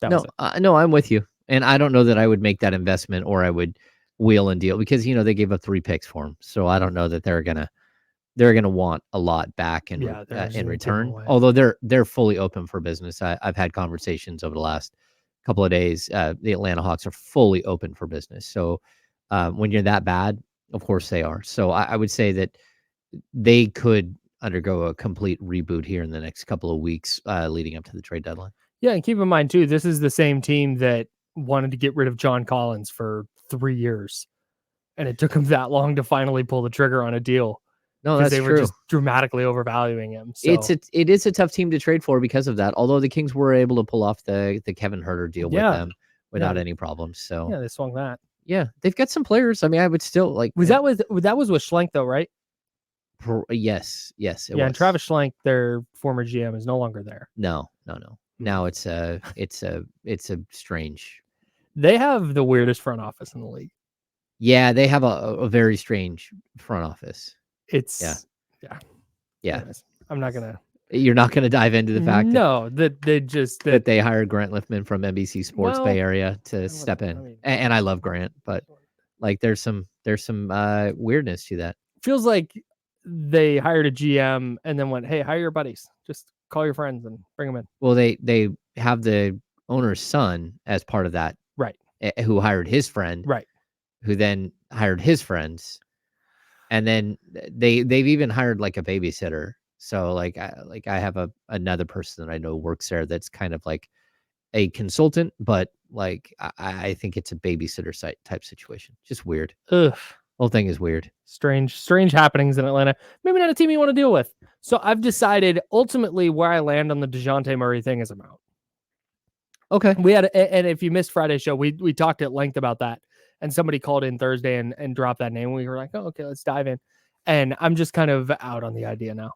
No, I'm with you. And I don't know that I would make that investment or I would wheel and deal because, they gave up 3 picks for him. So I don't know that they're going to want a lot back in return. Although they're fully open for business. I've had conversations over the last couple of days. The Atlanta Hawks are fully open for business. So when you're that bad, of course they are. So I would say that they could undergo a complete reboot here in the next couple of weeks leading up to the trade deadline. Yeah, and keep in mind, too, this is the same team that wanted to get rid of John Collins for 3 years. And it took them that long to finally pull the trigger on a deal. No, that's they true. were just dramatically overvaluing him. So. It is a tough team to trade for because of that. Although the Kings were able to pull off the Kevin Huerter deal with them without any problems. So yeah, they swung that. Yeah, they've got some players. I mean, I would still like. That was with Schlenk though, right? Yes, it was. And Travis Schlenk, their former GM, is no longer there. No. Now it's a strange. They have the weirdest front office in the league. Yeah, they have a very strange front office. It's yeah. Anyways, I'm not gonna. You're not gonna dive into the fact that they hired Grant Liffman from NBC Sports Bay Area to step in, and I love Grant, but like there's some weirdness to that. Feels like they hired a GM and then went, hey, hire your buddies, just call your friends and bring them in. Well, they have the owner's son as part of that, right? Who hired his friend, right? Who then hired his friends. And then they've even hired like a babysitter. So like I have another person that I know works there that's kind of like a consultant, but like I think it's a babysitter type situation. Just weird. Ugh. Whole thing is weird. Strange happenings in Atlanta. Maybe not a team you want to deal with. So I've decided ultimately where I land on the DeJounte Murray thing is I'm out. Okay. We had, and if you missed Friday's show, we talked at length about that. And somebody called in Thursday and dropped that name. We were like, oh, okay, let's dive in. And I'm just kind of out on the idea now.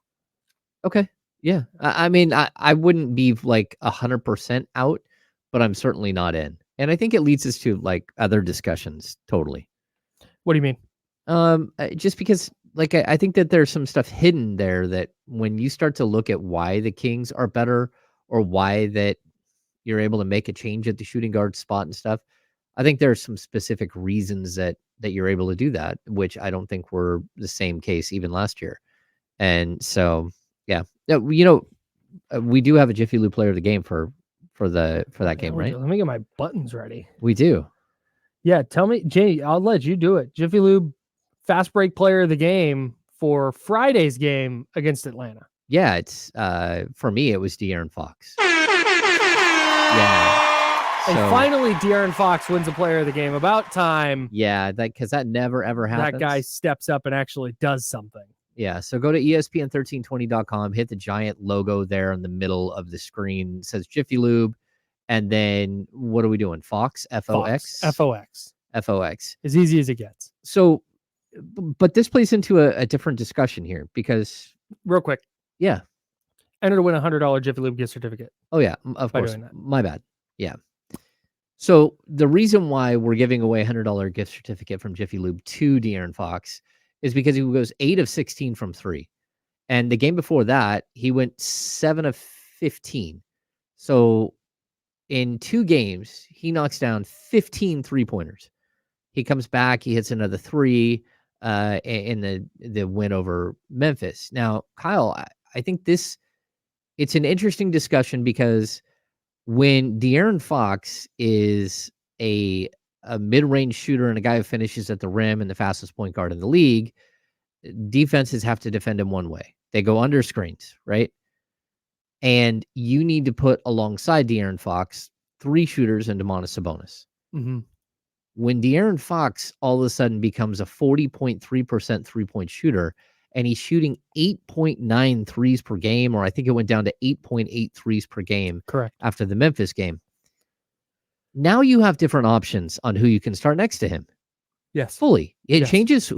Okay. Yeah. I mean, I wouldn't be like 100% out, but I'm certainly not in. And I think it leads us to like other discussions. Totally. What do you mean? Just because, like, I think that there's some stuff hidden there that when you start to look at why the Kings are better or why that you're able to make a change at the shooting guard spot and stuff, I think there's some specific reasons that you're able to do that, which I don't think were the same case even last year. And so, yeah, we do have a Jiffy Lube player of the game for that game, right? Let me get my buttons ready. We do. Yeah, tell me, Jay. I'll let you do it. Jiffy Lube fast break player of the game for Friday's game against Atlanta. Yeah, it's for me it was De'Aaron Fox. Yeah. And finally, De'Aaron Fox wins a player of the game. About time. Yeah, because that never ever happens. That guy steps up and actually does something. Yeah, so go to ESPN1320.com, hit the giant logo there in the middle of the screen. It says Jiffy Lube. And then what are we doing? Fox? F-O-X? F-O-X. F-O-X. As easy as it gets. So, but this plays into a different discussion here because... Real quick. Yeah. Enter to win a $100 Jiffy Lube gift certificate. Oh, yeah, of course. My bad. Yeah. So the reason why we're giving away a $100 gift certificate from Jiffy Lube to De'Aaron Fox is because he goes 8 of 16 from 3. And the game before that, he went 7 of 15. So in 2 games, he knocks down 15 3-pointers. He comes back, he hits another 3 in the win over Memphis. Now, Kyle, I think it's an interesting discussion because when De'Aaron Fox is a mid-range shooter and a guy who finishes at the rim and the fastest point guard in the league, defenses have to defend him one way. They go under screens, right? And you need to put alongside De'Aaron Fox 3 shooters and Domantas Sabonis. Mm-hmm. When De'Aaron Fox all of a sudden becomes a 40.3% three-point shooter, and he's shooting 8.9 threes per game, or I think it went down to 8.8 threes per game. Correct. After the Memphis game. Now you have different options on who you can start next to him. Yes. Fully. It changes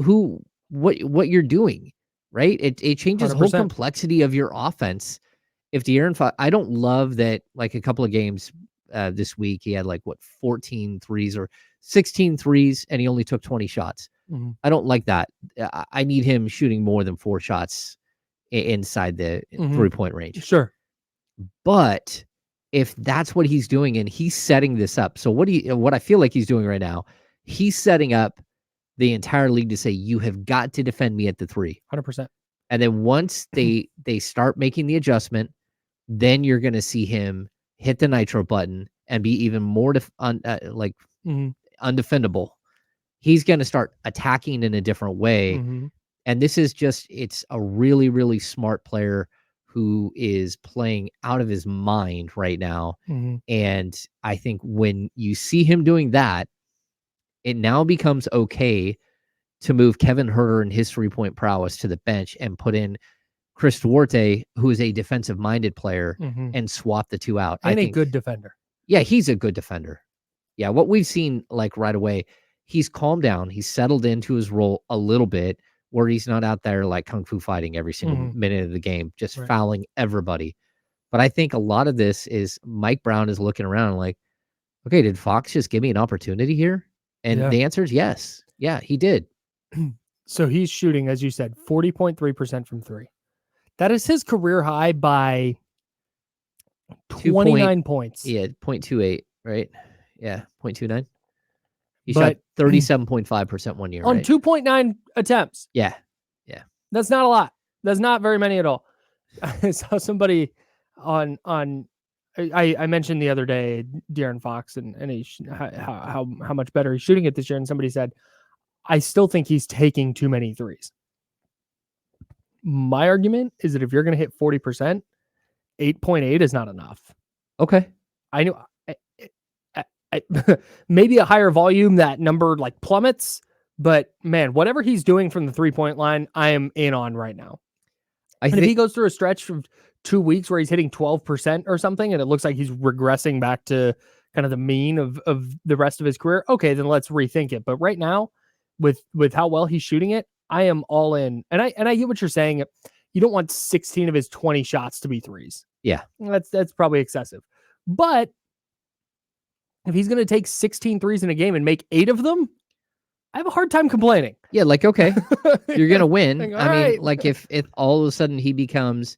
what you're doing, right? It changes 100%. The whole complexity of your offense. If De'Aaron Fox, I don't love that, like a couple of games this week, he had 14 threes or 16 threes, and he only took 20 shots. Mm-hmm. I don't like that. I need him shooting more than 4 shots inside the 3-point range. Sure. But if that's what he's doing and he's setting this up, so what I feel like he's doing right now, he's setting up the entire league to say, you have got to defend me at the 3. 100%. And then once they start making the adjustment, then you're going to see him hit the nitro button and be even more undefendable. He's going to start attacking in a different way. Mm-hmm. And this is it's a really, really smart player who is playing out of his mind right now. Mm-hmm. And I think when you see him doing that, it now becomes okay to move Kevin Huerter and his 3-point prowess to the bench and put in Chris Duarte, who is a defensive-minded player, and swap the 2 out. And I think, a good defender. Yeah, he's a good defender. Yeah, what we've seen right away, he's calmed down. He's settled into his role a little bit where he's not out there like kung fu fighting every single minute of the game, just fouling everybody. But I think a lot of this is Mike Brown is looking around like, okay, did Fox just give me an opportunity here? And the answer is yes. Yeah, he did. So he's shooting, as you said, 40.3% from 3. That is his career high by 29 points. Yeah, 0.28, right? Yeah, 0.29. He shot 37.5% one year. On 2.9 attempts. Yeah. That's not a lot. That's not very many at all. I saw somebody I mentioned the other day, De'Aaron Fox, and how much better he's shooting it this year. And somebody said, I still think he's taking too many threes. My argument is that if you're going to hit 40%, 8.8 is not enough. Okay. I know maybe a higher volume, that number plummets, but man, whatever he's doing from the 3-point line, I am in on right now. If he goes through a stretch of 2 weeks where he's hitting 12% or something, and it looks like he's regressing back to kind of the mean of the rest of his career, okay, then let's rethink it. But right now, with how well he's shooting it, I am all in. And I get what you're saying. You don't want 16 of his 20 shots to be threes. Yeah. That's probably excessive. But if he's going to take 16 threes in a game and make 8 of them, I have a hard time complaining. Yeah, like, okay, you're gonna win. Like, I mean, right. like if all of a sudden he becomes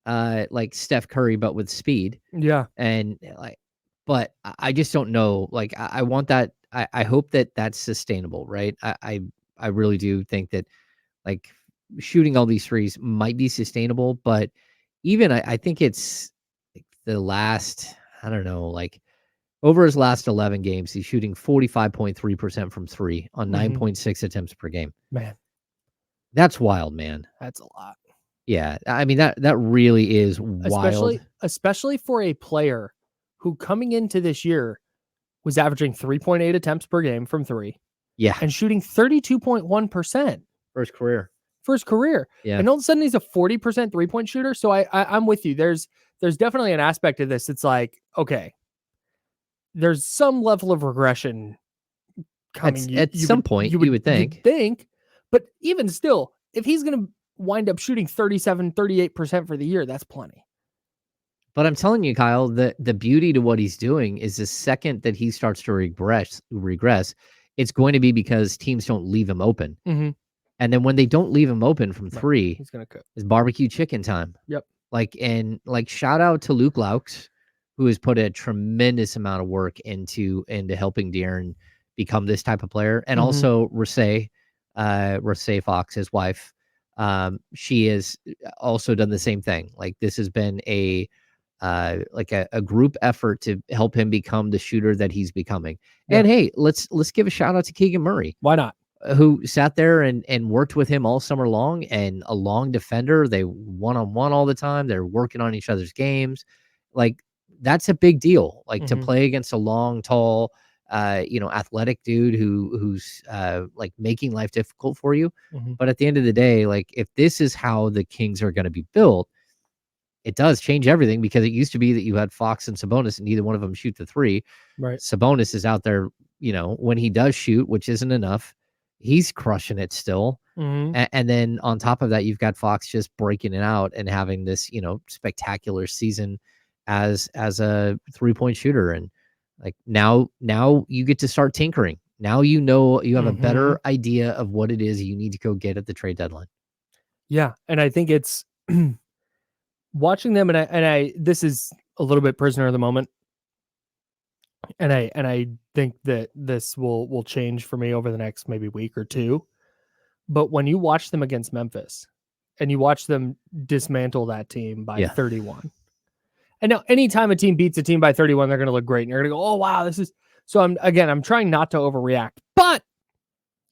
like Steph Curry but with speed, Yeah. and like, but I just don't know. Like, I want that. I hope that that's sustainable, right? I really do think that like shooting all these threes might be sustainable, but even I think it's like the last, I don't know, like over his last 11 games, he's shooting 45.3% from three on 9.6 attempts per game. Man, That's wild, man. that's a lot. Yeah, I mean that really is wild. Especially for a player who coming into this year was averaging 3.8 attempts per game from three Yeah, and shooting 32.1% first career. for his career. Yeah, And all of a sudden he's a 40% 3-point shooter. So I'm with you. There's definitely an aspect of this. It's like, okay, there's some level of regression coming. at some point you would think. But even still, if he's going to wind up shooting 38% for the year, that's plenty. But I'm telling you, Kyle, the beauty to what he's doing is the second that he starts to regress, it's going to be because teams don't leave him open. Mm-hmm. And then when they don't leave him open from three, he's gonna cook. It's barbecue chicken time. Yep. Like, shout out to Luke Laux, who has put a tremendous amount of work into helping De'Aaron become this type of player. And also Rasay Fox, his wife. She has also done the same thing. Like, this has been a group effort to help him become the shooter that he's becoming. Yeah. And hey, let's give a shout out to Keegan Murray. Why not? Who sat there and worked with him all summer long, and a long defender. They one-on-one all the time. They're working on each other's games. Like, that's a big deal. Like, to play against a long, tall, athletic dude who's like making life difficult for you. But at the end of the day, like, if this is how the Kings are going to be built, it does change everything, because it used to be that you had Fox and Sabonis and neither one of them shoot the three. Right. Sabonis is out there, when he does shoot, which isn't enough, he's crushing it still. And then on top of that, you've got Fox just breaking it out and having this, spectacular season as a 3-point shooter. And like, now you get to start tinkering. Now, you have a better idea of what it is you need to go get at the trade deadline. Yeah. And I think it's watching them, and I this is a little bit prisoner of the moment. And I think that this will change for me over the next maybe week or two. But when you watch them against Memphis and you watch them dismantle that team by 31. And now anytime a team beats a team by 31, they're going to look great. And you're going to go, oh, wow, this is. So I'm trying not to overreact, but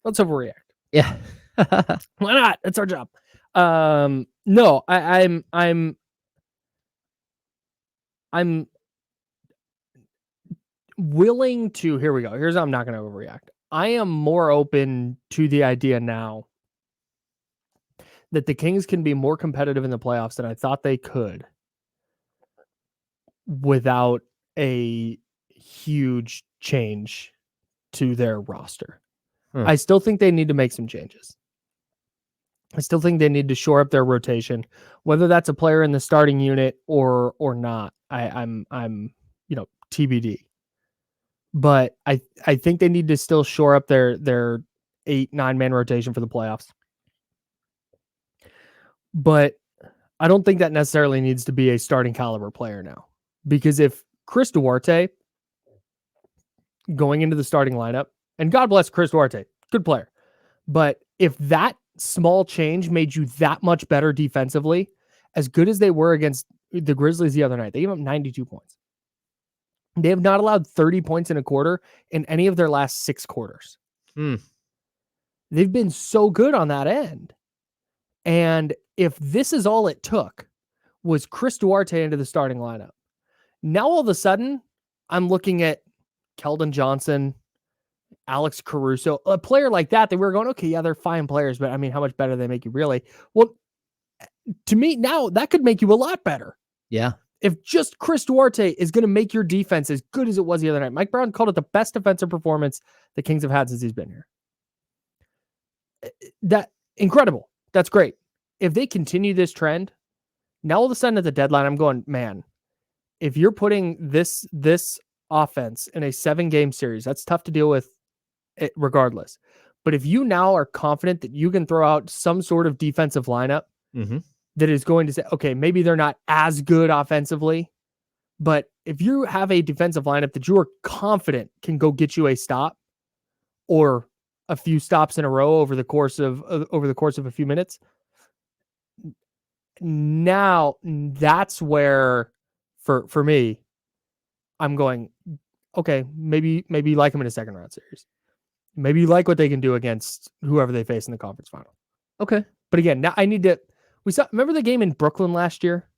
let's overreact. Yeah. Why not? That's our job. No, I'm willing to, here we go. Here's how I'm not going to overreact. I am more open to the idea now that the Kings can be more competitive in the playoffs than I thought they could without a huge change to their roster. I still think they need to make some changes. I still think they need to shore up their rotation, whether that's a player in the starting unit or not. I'm TBD. But I think they need to still shore up their 8-9 man rotation for the playoffs. But I don't think that necessarily needs to be a starting caliber player now, because if Chris Duarte going into the starting lineup, and God bless Chris Duarte, good player, but if that small change made you that much better defensively, as good as they were against the Grizzlies the other night, they gave up 92 points. They have not allowed 30 points in a quarter in any of their last 6 quarters. They've been so good on that end. And if this is all it took was Chris Duarte into the starting lineup, now all of a sudden I'm looking at Keldon Johnson, Alex Caruso, a player like that we were going, okay, yeah, they're fine players, but I mean, how much better they make you really? Well, to me now, that could make you a lot better. Yeah. If just Chris Duarte is going to make your defense as good as it was the other night. Mike Brown called it the best defensive performance the Kings have had since he's been here. That incredible. That's great. If they continue this trend, now all of a sudden at the deadline, I'm going, man, if you're putting this offense in a 7-game series, that's tough to deal with regardless. But if you now are confident that you can throw out some sort of defensive lineup that is going to say, okay, maybe they're not as good offensively, but if you have a defensive lineup that you are confident can go get you a stop or a few stops in a row over the course of a few minutes, now that's where for me, I'm going, okay, maybe you like them in a second round series. Maybe you like what they can do against whoever they face in the conference final. Okay. But again, now I need to. Remember the game in Brooklyn last year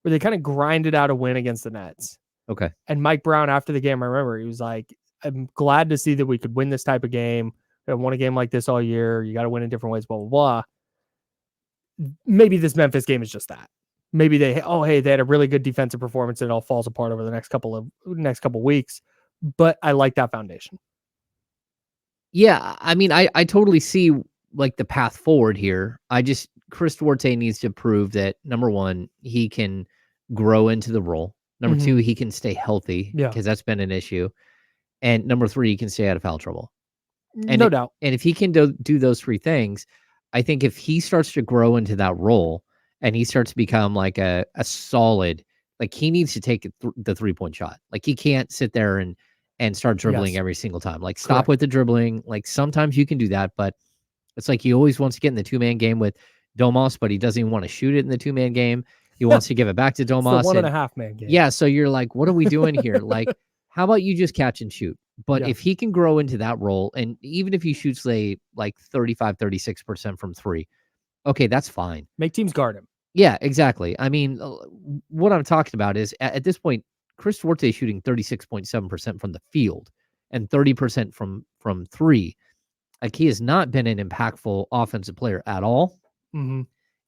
where they kind of grinded out a win against the Nets. Okay. And Mike Brown, after the game, I remember he was like, "I'm glad to see that we could win this type of game. We haven't won a game like this all year. You got to win in different ways." Blah blah blah. Maybe this Memphis game is just that. Maybe they had a really good defensive performance and it all falls apart over the next couple weeks. But I like that foundation. Yeah, I mean, I totally see like the path forward here. Chris Duarte needs to prove that, number one, he can grow into the role. Number two, he can stay healthy because that's been an issue. And number three, he can stay out of foul trouble. And no doubt. And if he can do those three things, I think if he starts to grow into that role and he starts to become like a solid, like he needs to take the 3-point shot. Like he can't sit there and start dribbling every single time. Like stop with the dribbling. Like sometimes you can do that, but it's like he always wants to get in the 2-man game with Domas, but he doesn't even want to shoot it in the 2-man game. He wants to give it back to Domas. It's the 1.5-man game. Yeah, so you're like, what are we doing here? Like, how about you just catch and shoot? But if he can grow into that role, and even if he shoots like 35, 36% from three, okay, that's fine. Make teams guard him. Yeah, exactly. I mean, what I'm talking about is at this point, Chris Duarte is shooting 36.7% from the field and 30% from three. Like he has not been an impactful offensive player at all.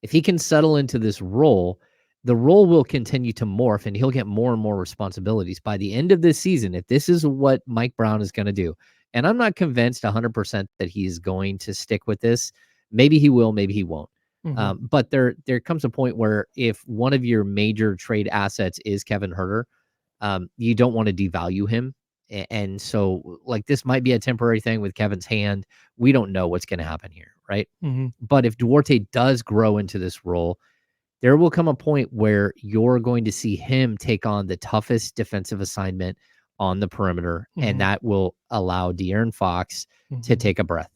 If he can settle into this role, the role will continue to morph and he'll get more and more responsibilities by the end of this season. If this is what Mike Brown is going to do, and I'm not convinced 100% that he's going to stick with this. Maybe he will, maybe he won't. But there comes a point where if one of your major trade assets is Kevin Huerter, you don't want to devalue him. And so like this might be a temporary thing with Kevin's hand. We don't know what's going to happen here, right? But if Duarte does grow into this role, there will come a point where you're going to see him take on the toughest defensive assignment on the perimeter, and that will allow De'Aaron Fox to take a breath.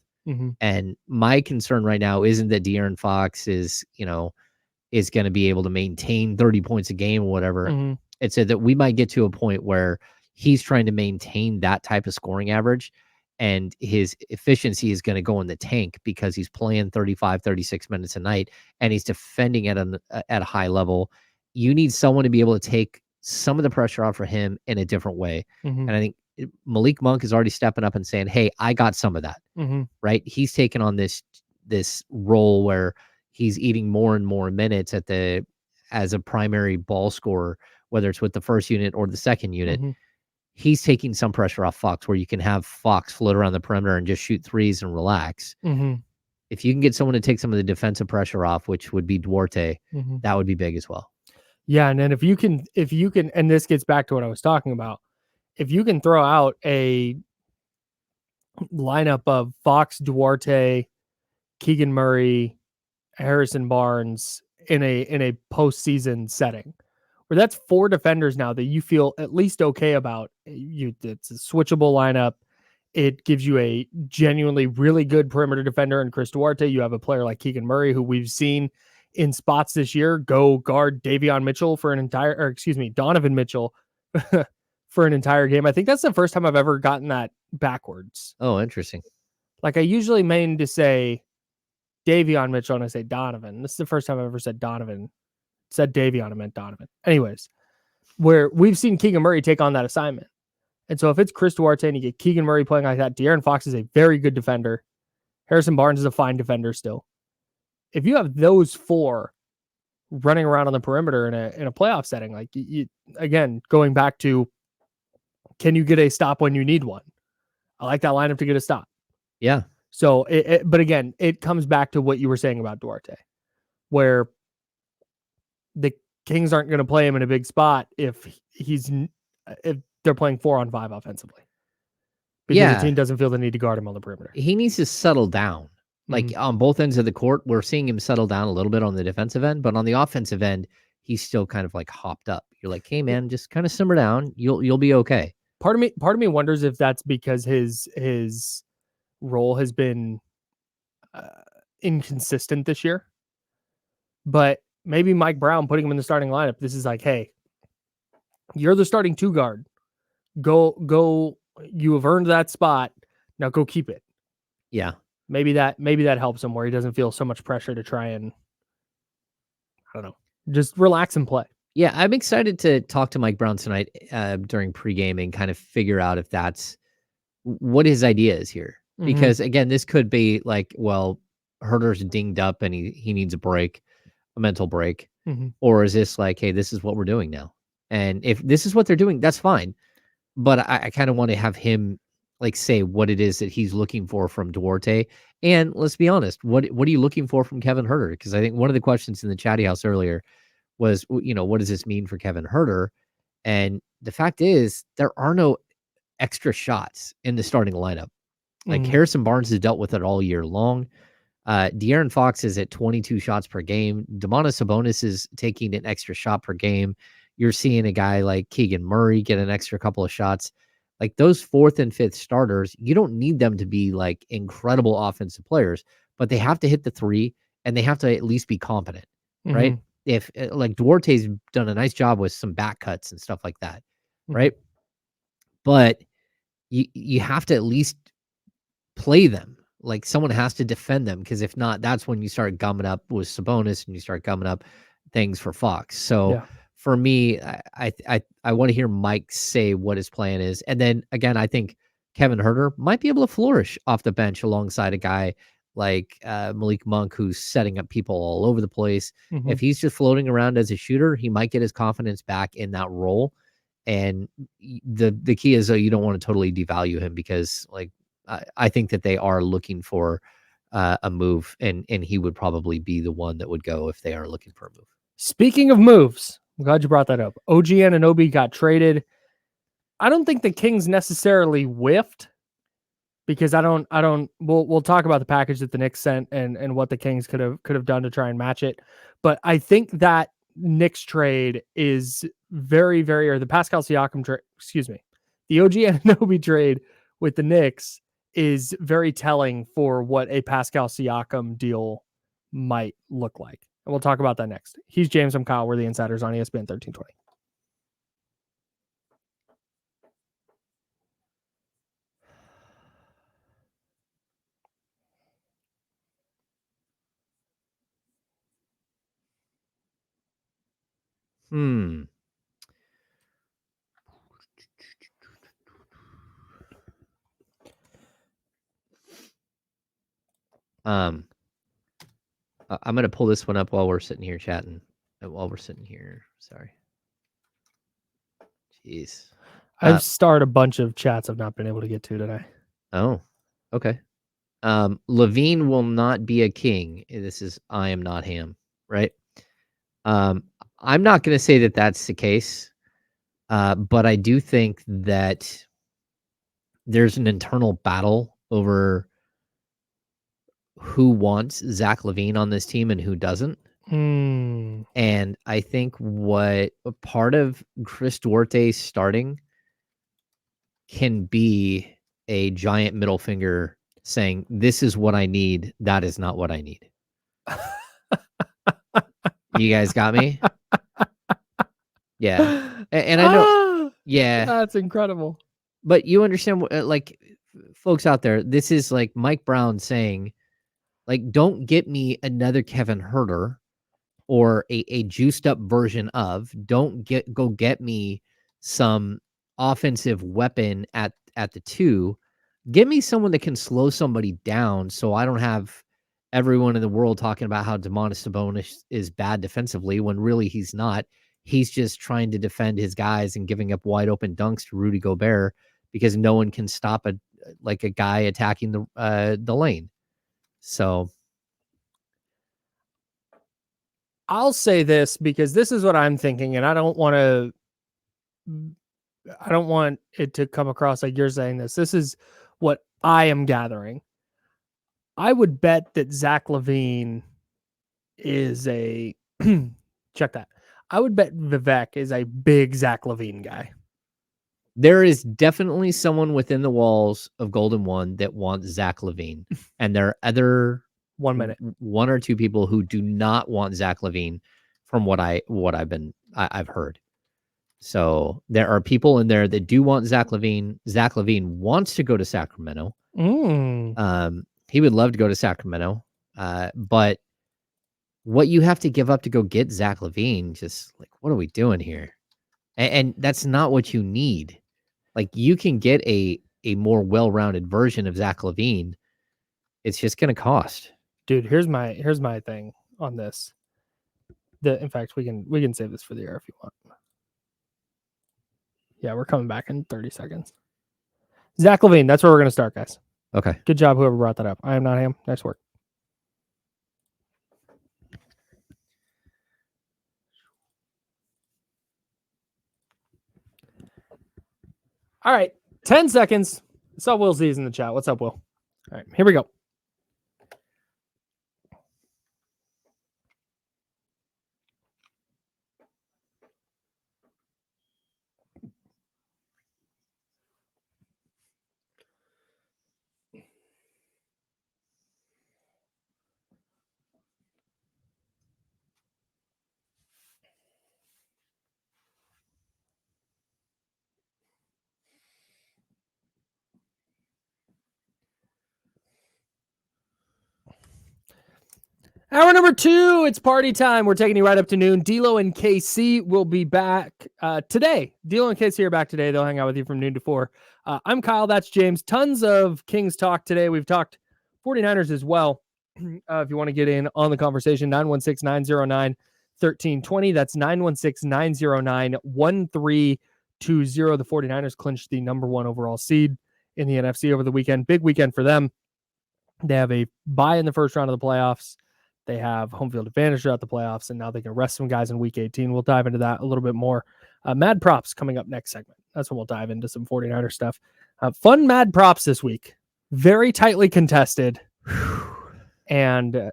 And my concern right now isn't that De'Aaron Fox is going to be able to maintain 30 points a game or whatever. It's that we might get to a point where he's trying to maintain that type of scoring average and his efficiency is going to go in the tank because he's playing 35, 36 minutes a night and he's defending at a high level. You need someone to be able to take some of the pressure off for him in a different way. And I think Malik Monk is already stepping up and saying, hey, I got some of that, right? He's taken on this role where he's eating more and more minutes as a primary ball scorer, whether it's with the first unit or the second unit. He's taking some pressure off Fox where you can have Fox float around the perimeter and just shoot threes and relax. If you can get someone to take some of the defensive pressure off, which would be Duarte, that would be big as well. Yeah. And then if you can, and this gets back to what I was talking about, if you can throw out a lineup of Fox, Duarte, Keegan Murray, Harrison Barnes in a postseason setting, where that's 4 defenders now that you feel at least okay about. It's a switchable lineup. It gives you a genuinely really good perimeter defender in Chris Duarte. You have a player like Keegan Murray, who we've seen in spots this year go guard Donovan Mitchell for an entire for an entire game. I think that's the first time I've ever gotten that backwards. Oh, interesting. Like I usually mean to say Davion Mitchell and I say Donovan. This is the first time I've ever said Donovan. Said Davion, I meant Donovan. Anyways, where we've seen Keegan Murray take on that assignment. And so if it's Chris Duarte and you get Keegan Murray playing like that, De'Aaron Fox is a very good defender. Harrison Barnes is a fine defender still. If you have those 4 running around on the perimeter in a playoff setting, like you again, going back to, can you get a stop when you need one? I like that lineup to get a stop. Yeah. So, but again, it comes back to what you were saying about Duarte, where the Kings aren't going to play him in a big spot if they're playing 4-on-5 offensively. because the team doesn't feel the need to guard him on the perimeter. He needs to settle down. Like on both ends of the court, we're seeing him settle down a little bit on the defensive end, but on the offensive end, he's still kind of like hopped up. You're like, hey man, just kind of simmer down. You'll be okay. Part of me wonders if that's because his role has been inconsistent this year. But maybe Mike Brown putting him in the starting lineup, this is like, hey, you're the starting 2 guard. Go. You have earned that spot. Now go keep it. Yeah. Maybe that helps him where he doesn't feel so much pressure to try and, I don't know, just relax and play. Yeah, I'm excited to talk to Mike Brown tonight during pregame and kind of figure out if that's what his idea is here. Because again, this could be like, well, Herder's dinged up and he needs a break, a mental break. Or is this like, hey, this is what we're doing now? And if this is what they're doing, that's fine. But I kind of want to have him like say what it is that he's looking for from Duarte. And let's be honest, what are you looking for from Kevin Herder? Because I think one of the questions in the chatty house earlier was, what does this mean for Kevin Herder? And the fact is, there are no extra shots in the starting lineup. Like Harrison Barnes has dealt with it all year long. De'Aaron Fox is at 22 shots per game. Domantas Sabonis is taking an extra shot per game. You're seeing a guy like Keegan Murray get an extra couple of shots. Like those 4th and 5th starters, you don't need them to be like incredible offensive players, but they have to hit the 3 and they have to at least be competent, right? If like Duarte's done a nice job with some back cuts and stuff like that, right? But you have to at least play them. Like someone has to defend them, because if not, that's when you start gumming up with Sabonis and you start gumming up things for Fox. So for me, I want to hear Mike say what his plan is. And then again, I think Kevin Herder might be able to flourish off the bench alongside a guy like Malik Monk, who's setting up people all over the place. If he's just floating around as a shooter, he might get his confidence back in that role. And the key is, though, you don't want to totally devalue him, because like I think that they are looking for a move, and he would probably be the one that would go if they are looking for a move. Speaking of moves, I'm glad you brought that up. OG Anunoby got traded. I don't think the Kings necessarily whiffed, because we'll talk about the package that the Knicks sent and what the Kings could have done to try and match it. But I think that Knicks trade is very, very, or the Pascal Siakam trade, the OG Anunoby trade with the Knicks is very telling for what a Pascal Siakam deal might look like. And we'll talk about that next. He's James. I'm Kyle. We're the Insiders on ESPN 1320. I'm going to pull this one up while we're sitting here chatting. Sorry. Jeez. I've started a bunch of chats I've not been able to get to today. Oh, okay. Levine will not be a king. This is I am not Ham, right? I'm not going to say that that's the case, but I do think that there's an internal battle over who wants Zach LaVine on this team and who doesn't. And I think what part of Chris Duarte starting can be a giant middle finger saying, this is what I need. That is not what I need. You guys got me? Yeah. And I know, yeah. That's incredible. But you understand, like, folks out there, this is like Mike Brown saying, like, don't get me another Kevin Herder or a juiced up version of. Don't go get me some offensive weapon at the 2. Give me someone that can slow somebody down, so I don't have everyone in the world talking about how Domantas Sabonis is bad defensively when really he's not. He's just trying to defend his guys and giving up wide open dunks to Rudy Gobert because no one can stop a guy attacking the lane. So I'll say this because this is what I'm thinking, and I don't want to I don't want it to come across like you're saying this. This is what I am gathering. I would bet that Zach LaVine is a check that. I would bet Vivek is a big Zach LaVine guy. There is definitely someone within the walls of Golden One that wants Zach LaVine, and there are other 1 minute. one or two people who do not want Zach LaVine, from what I've heard. So there are people in there that do want Zach LaVine. Zach LaVine wants to go to Sacramento. He would love to go to Sacramento, but what you have to give up to go get Zach LaVine, just like, what are we doing here? And that's not what you need. Like, you can get a more well-rounded version of Zach LaVine. It's just going to cost. Dude, here's my thing on this. In fact, we can save this for the air if you want. Yeah, we're coming back in 30 seconds. Zach LaVine, that's where we're going to start, guys. Okay. Good job, whoever brought that up. I am not him. Nice work. All right, 10 seconds. I saw Will Z's in the chat. What's up, Will? All right, here we go. Hour number 2, it's party time. We're taking you right up to noon. D'Lo and KC will be back today. D'Lo and KC are back today. They'll hang out with you from noon to 4. I'm Kyle. That's James. Tons of Kings talk today. We've talked 49ers as well. If you want to get in on the conversation, 916-909-1320. That's 916-909-1320. The 49ers clinched the number 1 overall seed in the NFC over the weekend. Big weekend for them. They have a bye in the first round of the playoffs. They have home field advantage throughout the playoffs, and now they can rest some guys in week 18. We'll dive into that a little bit more. Mad props coming up next segment. That's when we'll dive into some 49er stuff. Fun mad props this week. Very tightly contested. And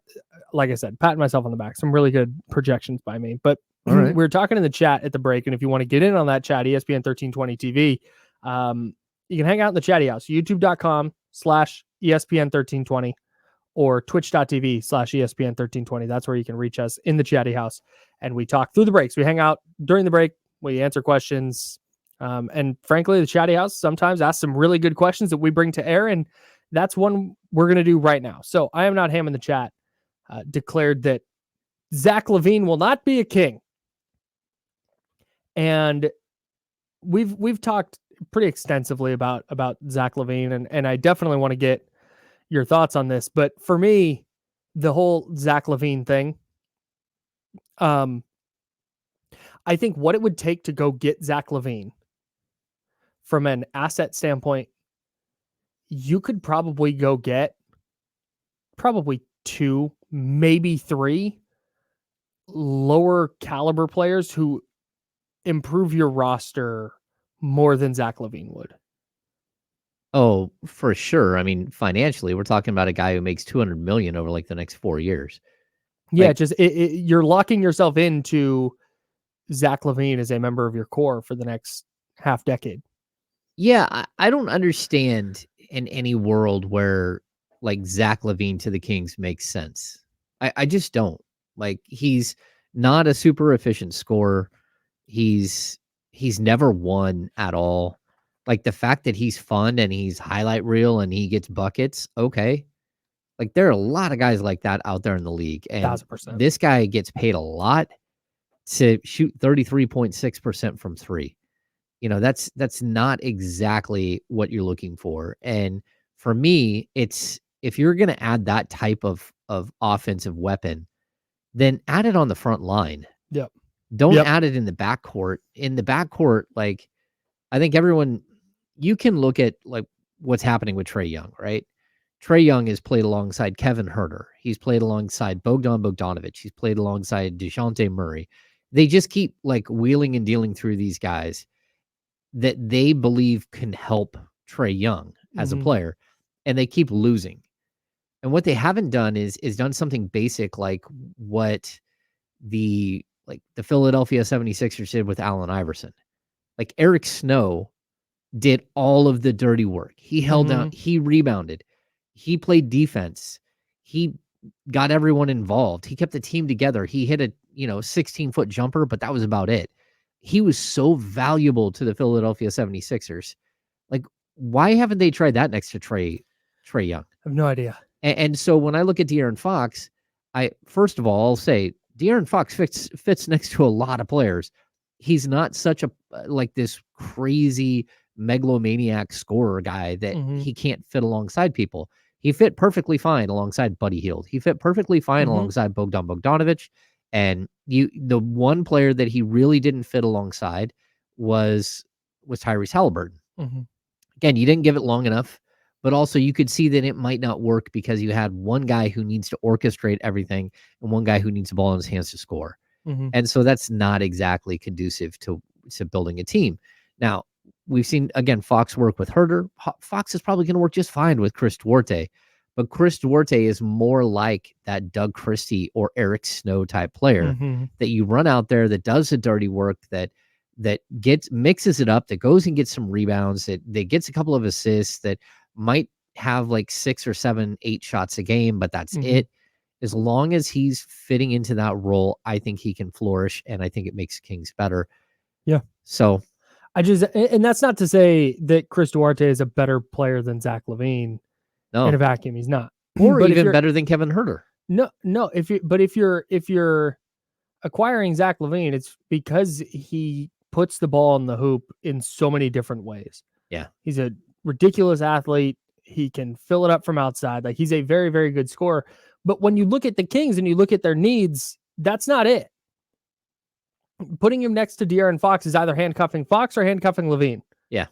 like I said, patting myself on the back. Some really good projections by me. But we were talking in the chat at the break, and if you want to get in on that chat, ESPN 1320 TV, you can hang out in the chatty house, youtube.com/ESPN 1320. Or twitch.tv/ESPN 1320. That's where you can reach us in the chatty house. And we talk through the breaks. We hang out during the break. We answer questions. And frankly, the chatty house sometimes asks some really good questions that we bring to air. And that's one we're going to do right now. So I am not ham in the chat declared that Zach LaVine will not be a king. And we've talked pretty extensively about Zach LaVine. And I definitely want to get your thoughts on this, but for me, the whole Zach LaVine thing, I think what it would take to go get Zach LaVine from an asset standpoint, you could probably go get 2, maybe 3 lower caliber players who improve your roster more than Zach LaVine would. Oh, for sure. I mean, financially, we're talking about a guy who makes $200 million over like the next 4 years. Yeah, like, just you're locking yourself into Zach LaVine as a member of your core for the next half decade. Yeah, I don't understand in any world where like Zach LaVine to the Kings makes sense. I just don't. Like, he's not a super efficient scorer. He's never won at all. Like, the fact that he's fun and he's highlight reel and he gets buckets, okay. Like, there are a lot of guys like that out there in the league. And 1,000%. This guy gets paid a lot to shoot 33.6% from 3. You know, that's not exactly what you're looking for. And for me, it's, if you're going to add that type of offensive weapon, then add it on the front line. Yep. Don't add it in the backcourt. In the backcourt, like, I think everyone, you can look at like what's happening with Trae Young, right? Trae Young has played alongside Kevin Huerter. He's played alongside Bogdan Bogdanovic. He's played alongside DeJounte Murray. They just keep like wheeling and dealing through these guys. that they believe can help Trae Young as a player, and they keep losing. And what they haven't done is done something basic like what the Philadelphia 76ers did with Allen Iverson. Like Eric Snow did all of the dirty work. He held down, he rebounded, he played defense, he got everyone involved. He kept the team together. He hit a 16-foot jumper, but that was about it. He was so valuable to the Philadelphia 76ers. Like, why haven't they tried that next to Trae Young? I have no idea. And so when I look at De'Aaron Fox, first of all, I'll say De'Aaron Fox fits next to a lot of players. He's not such a like this crazy megalomaniac scorer guy that he can't fit alongside people. He fit perfectly fine alongside Buddy Hield. He fit perfectly fine alongside Bogdan Bogdanovic. And the one player that he really didn't fit alongside was Tyrese Halliburton. Again, you didn't give it long enough, but also you could see that it might not work because you had one guy who needs to orchestrate everything and one guy who needs the ball in his hands to score. And so that's not exactly conducive to building a team. Now, we've seen, again, Fox work with Herter. Fox is probably going to work just fine with Chris Duarte, but Chris Duarte is more like that Doug Christie or Eric Snow type player that you run out there that does the dirty work, that mixes it up, that goes and gets some rebounds, that gets a couple of assists, that might have like 6 or 7, 8 shots a game, but that's it. As long as he's fitting into that role, I think he can flourish, and I think it makes Kings better. Yeah. So and that's not to say that Chris Duarte is a better player than Zach LaVine. No. In a vacuum, he's not. Or even better than Kevin Huerter. No. If you're acquiring Zach LaVine, it's because he puts the ball in the hoop in so many different ways. Yeah. He's a ridiculous athlete. He can fill it up from outside. Like, he's a very, very good scorer. But when you look at the Kings and you look at their needs, that's not it. Putting him next to De'Aaron Fox is either handcuffing Fox or handcuffing LaVine. Yeah.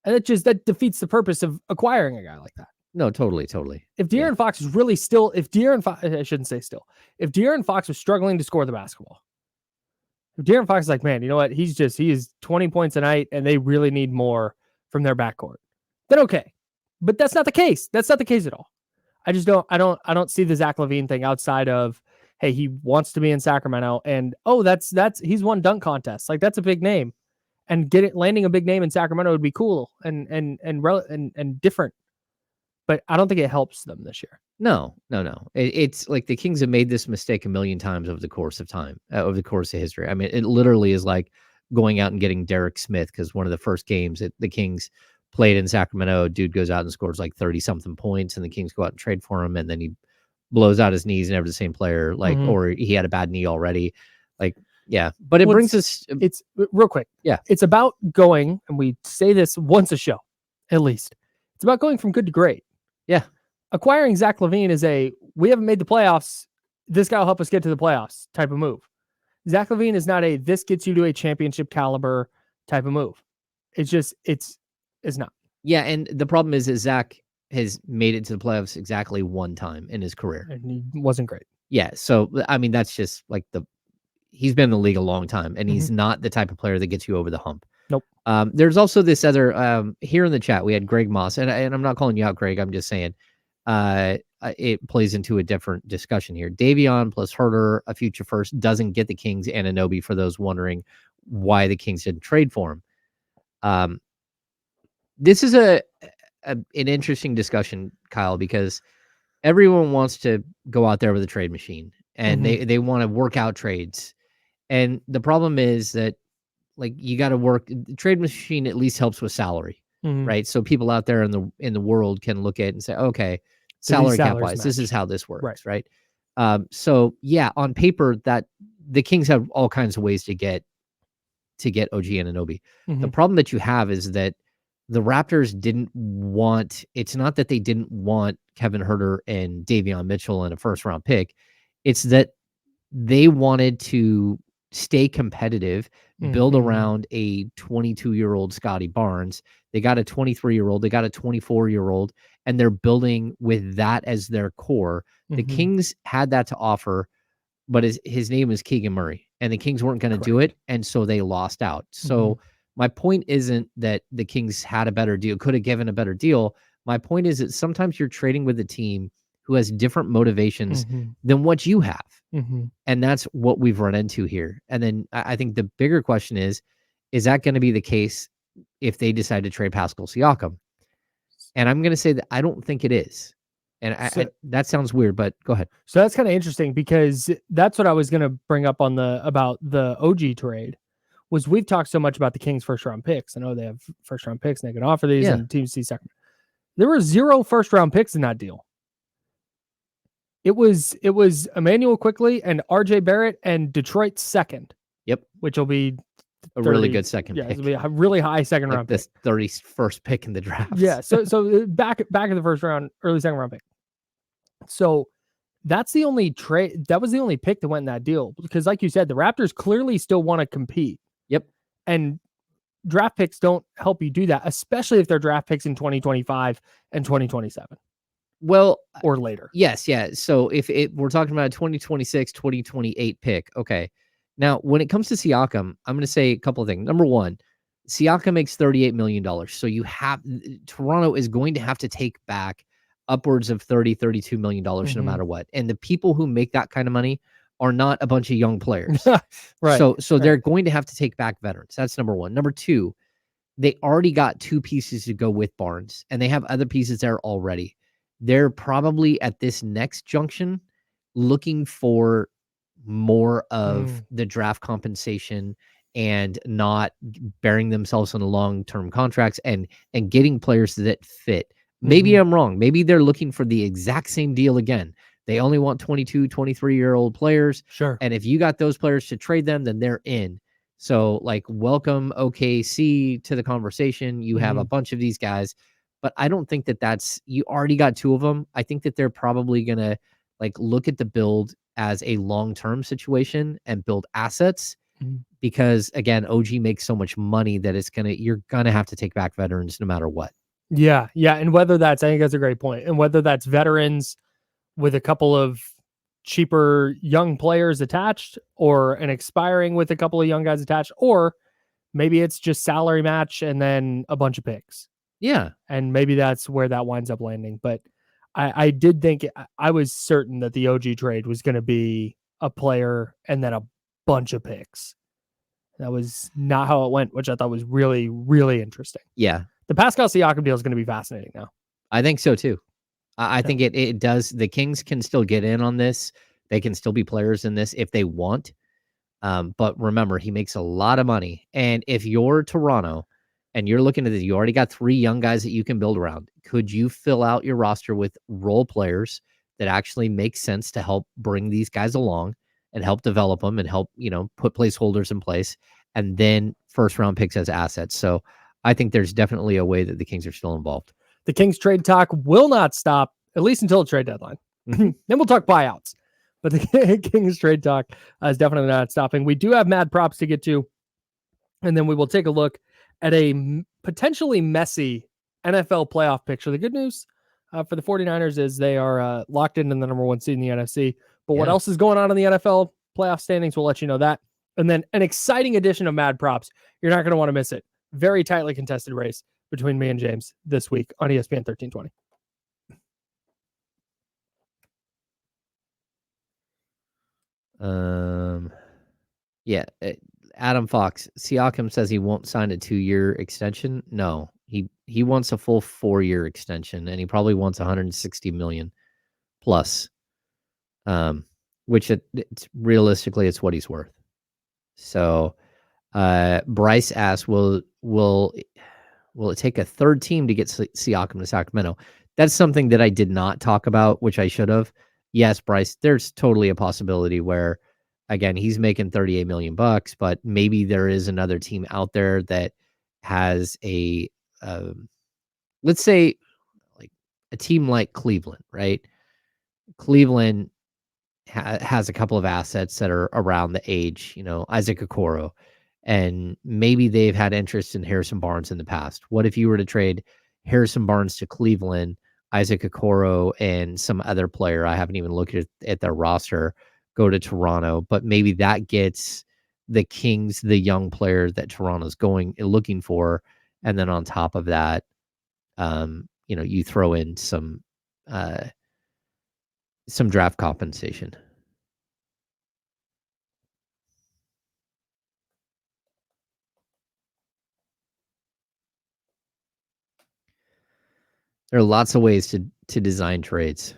And that defeats the purpose of acquiring a guy like that. No, totally. If De'Aaron Fox is really I shouldn't say still. If De'Aaron Fox was struggling to score the basketball, if De'Aaron Fox is like, man, you know what? He is 20 points a night and they really need more from their backcourt, then okay. But that's not the case. That's not the case at all. I don't see the Zach LaVine thing outside of, hey, he wants to be in Sacramento, and he's won dunk contests. Like, that's a big name, and landing a big name in Sacramento would be cool and different. But I don't think it helps them this year. No. It's like the Kings have made this mistake a million times over the course of time, over the course of history. I mean, it literally is like going out and getting Derek Smith, because one of the first games that the Kings played in Sacramento, dude goes out and scores like 30-something points, and the Kings go out and trade for him, and then he blows out his knees, never the same player, like, or he had a bad knee already. Like, yeah. But it brings us... It's real quick. Yeah. It's about going, and we say this once a show, at least. It's about going from good to great. Yeah. Acquiring Zach LaVine is we haven't made the playoffs, this guy will help us get to the playoffs type of move. Zach LaVine is not this gets you to a championship caliber type of move. It's not. Yeah, and the problem is Zach has made it to the playoffs exactly one time in his career. And he wasn't great. Yeah, so, I mean, that's just like he's been in the league a long time, and he's not the type of player that gets you over the hump. Nope. There's also this other, here in the chat, we had Greg Moss, and I'm not calling you out, Greg, I'm just saying, it plays into a different discussion here. Davion plus Herter, a future first, doesn't get the Kings Anunoby, for those wondering why the Kings didn't trade for him. This is an interesting discussion, Kyle, because everyone wants to go out there with a trade machine, and they want to work out trades. And the problem is that, like, you got to work. The trade machine at least helps with salary, right? So people out there in the world can look at it and say, okay, salary cap wise, this is how this works, right? So yeah, on paper, that the Kings have all kinds of ways to get OG Anunoby. The problem that you have is that the Raptors didn't want. It's not that they didn't want Kevin Huerter and Davion Mitchell in a first round pick. It's that they wanted to stay competitive, build around a 22-year-old Scotty Barnes. They got a 23-year-old, they got a 24-year-old, and they're building with that as their core. The Kings had that to offer, but his name is Keegan Murray, and the Kings weren't going to do it, and so they lost out. So My point isn't that the Kings had a better deal, could have given a better deal. My point is that sometimes you're trading with a team who has different motivations than what you have. And that's what we've run into here. And then I think the bigger question is that going to be the case if they decide to trade Pascal Siakam? And I'm going to say that I don't think it is. And that sounds weird, but go ahead. So that's kind of interesting because that's what I was going to bring up on about the OG trade. Was we've talked so much about the Kings' first-round picks. I know they have first-round picks and they can offer these, and teams see Sacramento. There were 0 first-round picks in that deal. It was Emmanuel Quickley and RJ Barrett and Detroit's second. Yep. Which will be a really good second pick. It'll be a really high second round pick. The 31st pick in the draft. Yeah. So back in the first round, early second round pick. So that's the only trade. That was the only pick that went in that deal because, like you said, the Raptors clearly still want to compete. Yep. And draft picks don't help you do that, especially if they're draft picks in 2025 and 2027. Well, or later. Yes. Yeah. So if we're talking about a 2026, 2028 pick. Okay. Now, when it comes to Siakam, I'm going to say a couple of things. Number one, Siakam makes $38 million. So Toronto is going to have to take back upwards of $32 million no matter what. And the people who make that kind of money are not a bunch of young players. Right. So they're going to have to take back veterans. That's number one. Number two, they already got 2 pieces to go with Barnes, and they have other pieces there already. They're probably at this next junction looking for more of the draft compensation and not bearing themselves on the long-term contracts and getting players that fit. Maybe I'm wrong. Maybe they're looking for the exact same deal again. They only want 22, 23-year-old players. Sure. And if you got those players to trade them, then they're in. So, like, welcome OKC to the conversation. You have a bunch of these guys, but I don't think that you already got 2 of them. I think that they're probably going to, like, look at the build as a long-term situation and build assets because, again, OG makes so much money that you're going to have to take back veterans no matter what. Yeah. Yeah. And whether I think that's a great point. And whether that's veterans with a couple of cheaper young players attached or an expiring with a couple of young guys attached, or maybe it's just salary match and then a bunch of picks. Yeah. And maybe that's where that winds up landing. But I did think I was certain that the OG trade was going to be a player and then a bunch of picks. That was not how it went, which I thought was really, really interesting. Yeah. The Pascal Siakam deal is going to be fascinating now. I think so too. I think it does. The Kings can still get in on this. They can still be players in this if they want. But remember, he makes a lot of money. And if you're Toronto and you're looking at this, you already got 3 young guys that you can build around. Could you fill out your roster with role players that actually make sense to help bring these guys along and help develop them and help, put placeholders in place and then first round picks as assets? So I think there's definitely a way that the Kings are still involved. The Kings trade talk will not stop, at least until the trade deadline. Then we'll talk buyouts. But the Kings trade talk is definitely not stopping. We do have mad props to get to. And then we will take a look at a potentially messy NFL playoff picture. The good news for the 49ers is they are locked in the number 1 seed in the NFC. But what else is going on in the NFL playoff standings? We'll let you know that. And then an exciting edition of Mad Props. You're not going to want to miss it. Very tightly contested race between me and James this week on ESPN 1320. Adam Fox, Siakam says he won't sign a 2-year extension. No, he wants a full 4-year extension, and he probably wants 160 million plus. Which it's realistically it's what he's worth. So, Bryce asks, will it take a third team to get Siakam to Sacramento? That's something that I did not talk about, which I should have. Yes, Bryce, there's totally a possibility where, again, he's making $38 million, but maybe there is another team out there that has let's say like a team like Cleveland, right? Cleveland has a couple of assets that are around the age, Isaac Okoro, and maybe they've had interest in Harrison Barnes in the past. What if you were to trade Harrison Barnes to Cleveland, Isaac Okoro, and some other player? I haven't even looked at their roster, go to Toronto, but maybe that gets the Kings, the young player that Toronto's looking for, and then on top of that, you throw in some draft compensation. There are lots of ways to design trades.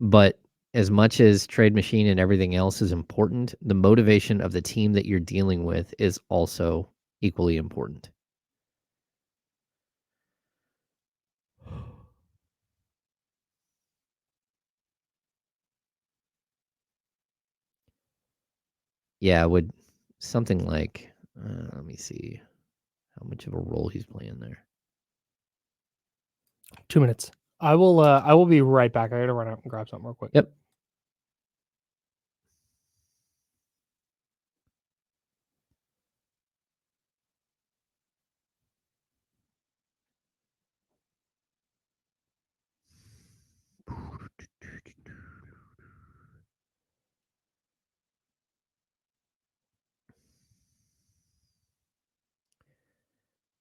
But as much as Trade Machine and everything else is important, the motivation of the team that you're dealing with is also equally important. Yeah, would something like, let me see how much of a role he's playing there. 2 minutes. I will be right back. I gotta run out and grab something real quick. Yep.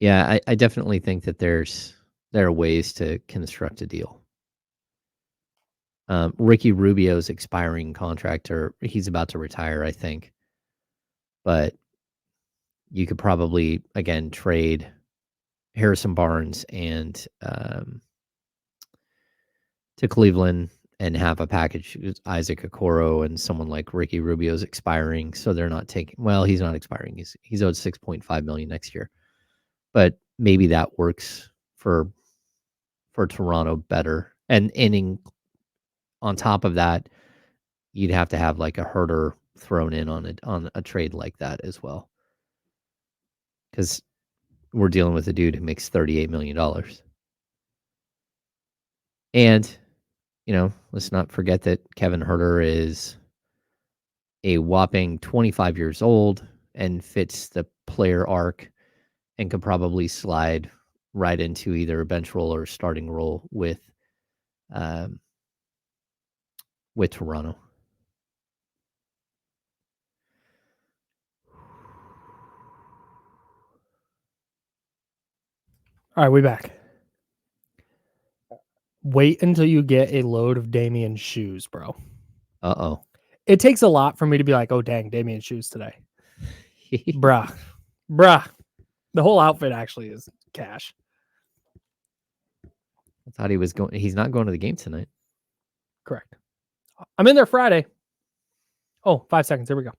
Yeah, I definitely think that there are ways to construct a deal. Ricky Rubio's expiring contract, or he's about to retire, I think. But you could probably, again, trade Harrison Barnes and to Cleveland and have a package with Isaac Okoro and someone like Ricky Rubio's expiring, so they're not taking. Well, he's not expiring. He's owed $6.5 million next year, but maybe that works for Toronto better. And on top of that, you'd have to have like a Herter thrown in on a trade like that as well, because we're dealing with a dude who makes $38 million. And let's not forget that Kevin Herter is a whopping 25 years old and fits the player arc and could probably slide right into either a bench role or starting role with Toronto. All right, we back. Wait until you get a load of Damian's shoes, bro. Uh-oh. It takes a lot for me to be like, oh, dang, Damian's shoes today. Bruh. The whole outfit actually is cash. I thought he was going. He's not going to the game tonight. Correct. I'm in there Friday. Oh, 5 seconds. Here we go.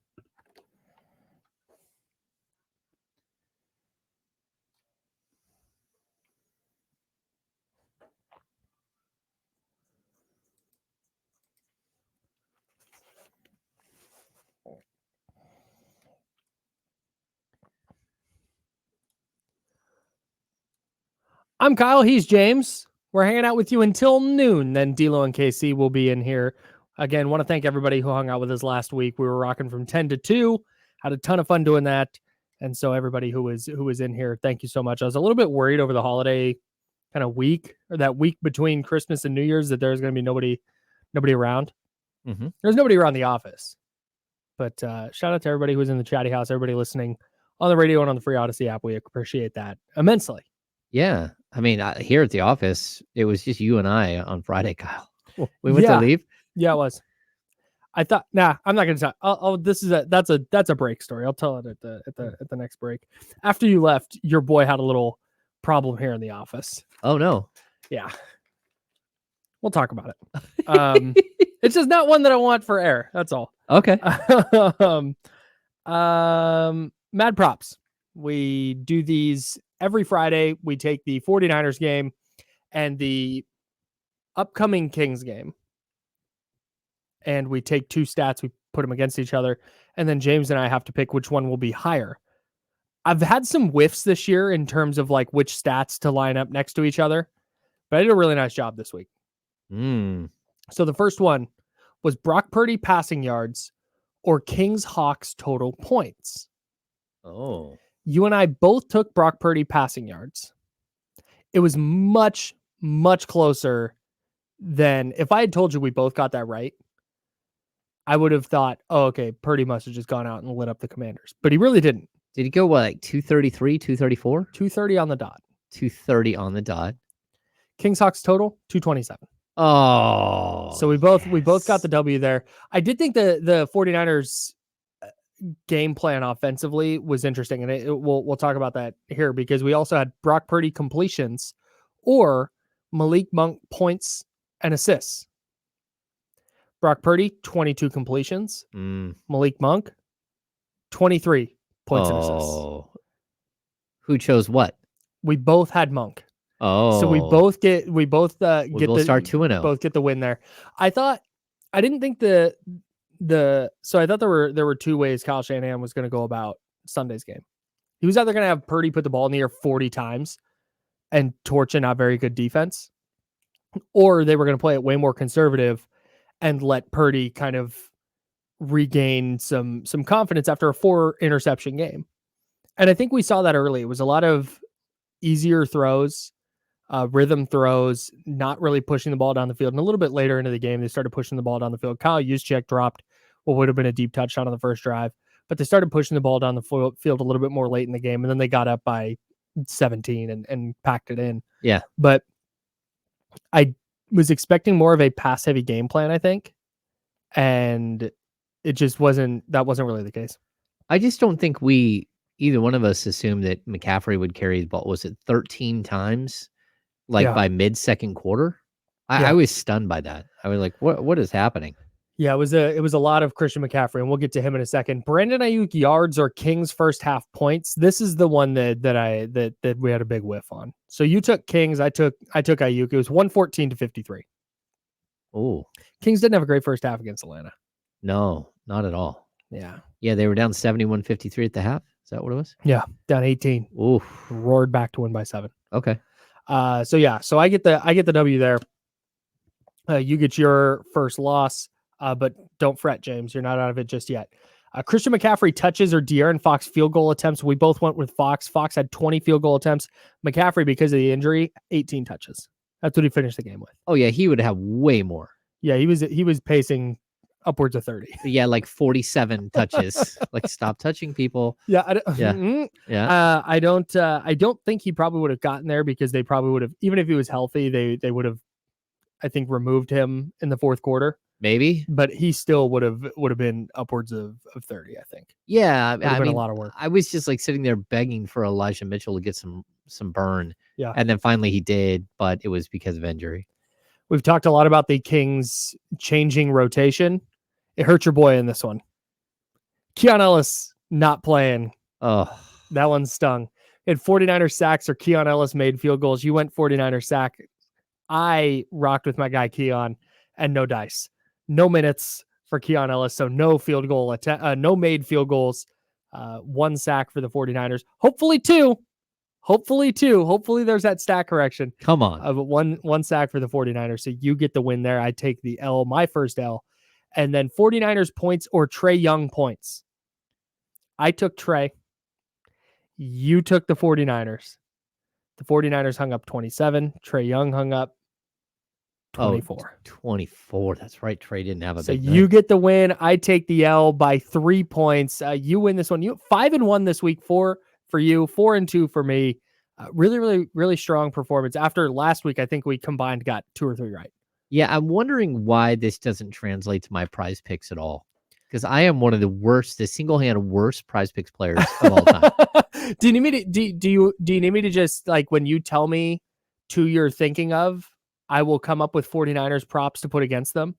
I'm Kyle. He's James. We're hanging out with you until noon. Then D'Lo and KC will be in here. Again, want to thank everybody who hung out with us last week. We were rocking from 10 to 2. Had a ton of fun doing that. And so everybody who was in here, thank you so much. I was a little bit worried over the holiday kind of week, or that week between Christmas and New Year's, that there's going to be nobody around. Mm-hmm. There's nobody around the office. But shout out to everybody who was in the chatty house, everybody listening on the radio and on the free Odyssey app. We appreciate that immensely. Yeah. I mean, here at the office, it was just you and I on Friday, Kyle. We went to leave. Yeah, it was. I thought, nah, I'm not going to tell. That's a break story. I'll tell it at the next break. After you left, your boy had a little problem here in the office. Oh no. Yeah. We'll talk about it. It's just not one that I want for air. That's all. Okay. Mad props. We do these every Friday. We take the 49ers game and the upcoming Kings game, and we take two stats. We put them against each other, and then James and I have to pick which one will be higher. I've had some whiffs this year in terms of like which stats to line up next to each other, but I did a really nice job this week. So the first one was Brock Purdy passing yards or Kings Hawks total points. Oh. You and I both took Brock Purdy passing yards. It was much, much closer than if I had told you we both got that right. I would have thought, oh, okay, Purdy must have just gone out and lit up the Commanders, but he really didn't. Did he go what, like 233, 234? 230 on the dot. 230 on the dot. Kings Hawks total 227. Oh, so we both got the W there. I did think the 49ers game plan offensively was interesting, and we'll talk about that here because we also had Brock Purdy completions or Malik Monk points and assists. Brock Purdy 22 completions, Malik Monk 23 points and assists. Who chose what? We both had Monk. Oh, so we both get start 2-0. Both get the win there. I didn't think so I thought there were two ways Kyle Shanahan was going to go about Sunday's game. He was either going to have Purdy put the ball in the air 40 times and torch a not very good defense, or they were going to play it way more conservative and let Purdy kind of regain some confidence after a 4 interception game. And I think we saw that early. It was a lot of easier throws, rhythm throws, not really pushing the ball down the field. And a little bit later into the game, they started pushing the ball down the field. Kyle Juszczyk dropped what would have been a deep touchdown on the first drive, but they started pushing the ball down the field a little bit more late in the game. And then they got up by 17 and packed it in. Yeah. But I was expecting more of a pass heavy game plan, I think. And it just wasn't really the case. I just don't think either one of us assumed that McCaffrey would carry the ball. Was it 13 times? By mid-second quarter? I was stunned by that. I was like, what is happening? Yeah, it was a lot of Christian McCaffrey, and we'll get to him in a second. Brandon Ayuk yards or Kings first half points. This is the one that we had a big whiff on. So you took Kings, I took Ayuk. It was 114-53. Oh. Kings didn't have a great first half against Atlanta. No, not at all. Yeah. Yeah, they were down 71-53 at the half. Is that what it was? Yeah, down 18. Oof. Roared back to win by 7. Okay. So I get the W there. You get your first loss, but don't fret, James. You're not out of it just yet. Christian McCaffrey touches or De'Aaron Fox field goal attempts. We both went with Fox. Fox had 20 field goal attempts. McCaffrey, because of the injury, 18 touches. That's what he finished the game with. Oh yeah, he would have way more. Yeah, he was pacing upwards of 30. Yeah, like 47 touches. Like, stop touching people. Yeah, I don't think he probably would have gotten there because they probably would have, even if he was healthy, they would have, I think, removed him in the fourth quarter. Maybe, but he still would have been upwards of 30. I think. Yeah, I mean, a lot of work. I was just like sitting there begging for Elijah Mitchell to get some burn. Yeah, and then finally he did, but it was because of injury. We've talked a lot about the Kings changing rotation. It hurt your boy in this one. Keon Ellis not playing. Oh, that one stung. It had 49er sacks or Keon Ellis made field goals. You went 49er sack. I rocked with my guy Keon, and no dice. No minutes for Keon Ellis, so no field goal no made field goals. 1 sack for the 49ers. Hopefully 2. Hopefully there's that stat correction. Come on. But one sack for the 49ers. So you get the win there. I take the L, my first L. And then 49ers points or Trae Young points. I took Trae. You took the 49ers. The 49ers hung up 27. Trae Young hung up 24. 24. That's right. Trae didn't have a so big you night. Get the win. I take the L by 3 points. You win this one. You 5-1 this week. 4 for you. 4-2 for me. Really strong performance. After last week, I think we combined got 2 or 3 right. Yeah, I'm wondering why this doesn't translate to my prize picks at all. Because I am one of the single-handed worst prize picks players of all time. Do you need me to just, like, when you tell me who you're thinking of, I will come up with 49ers props to put against them?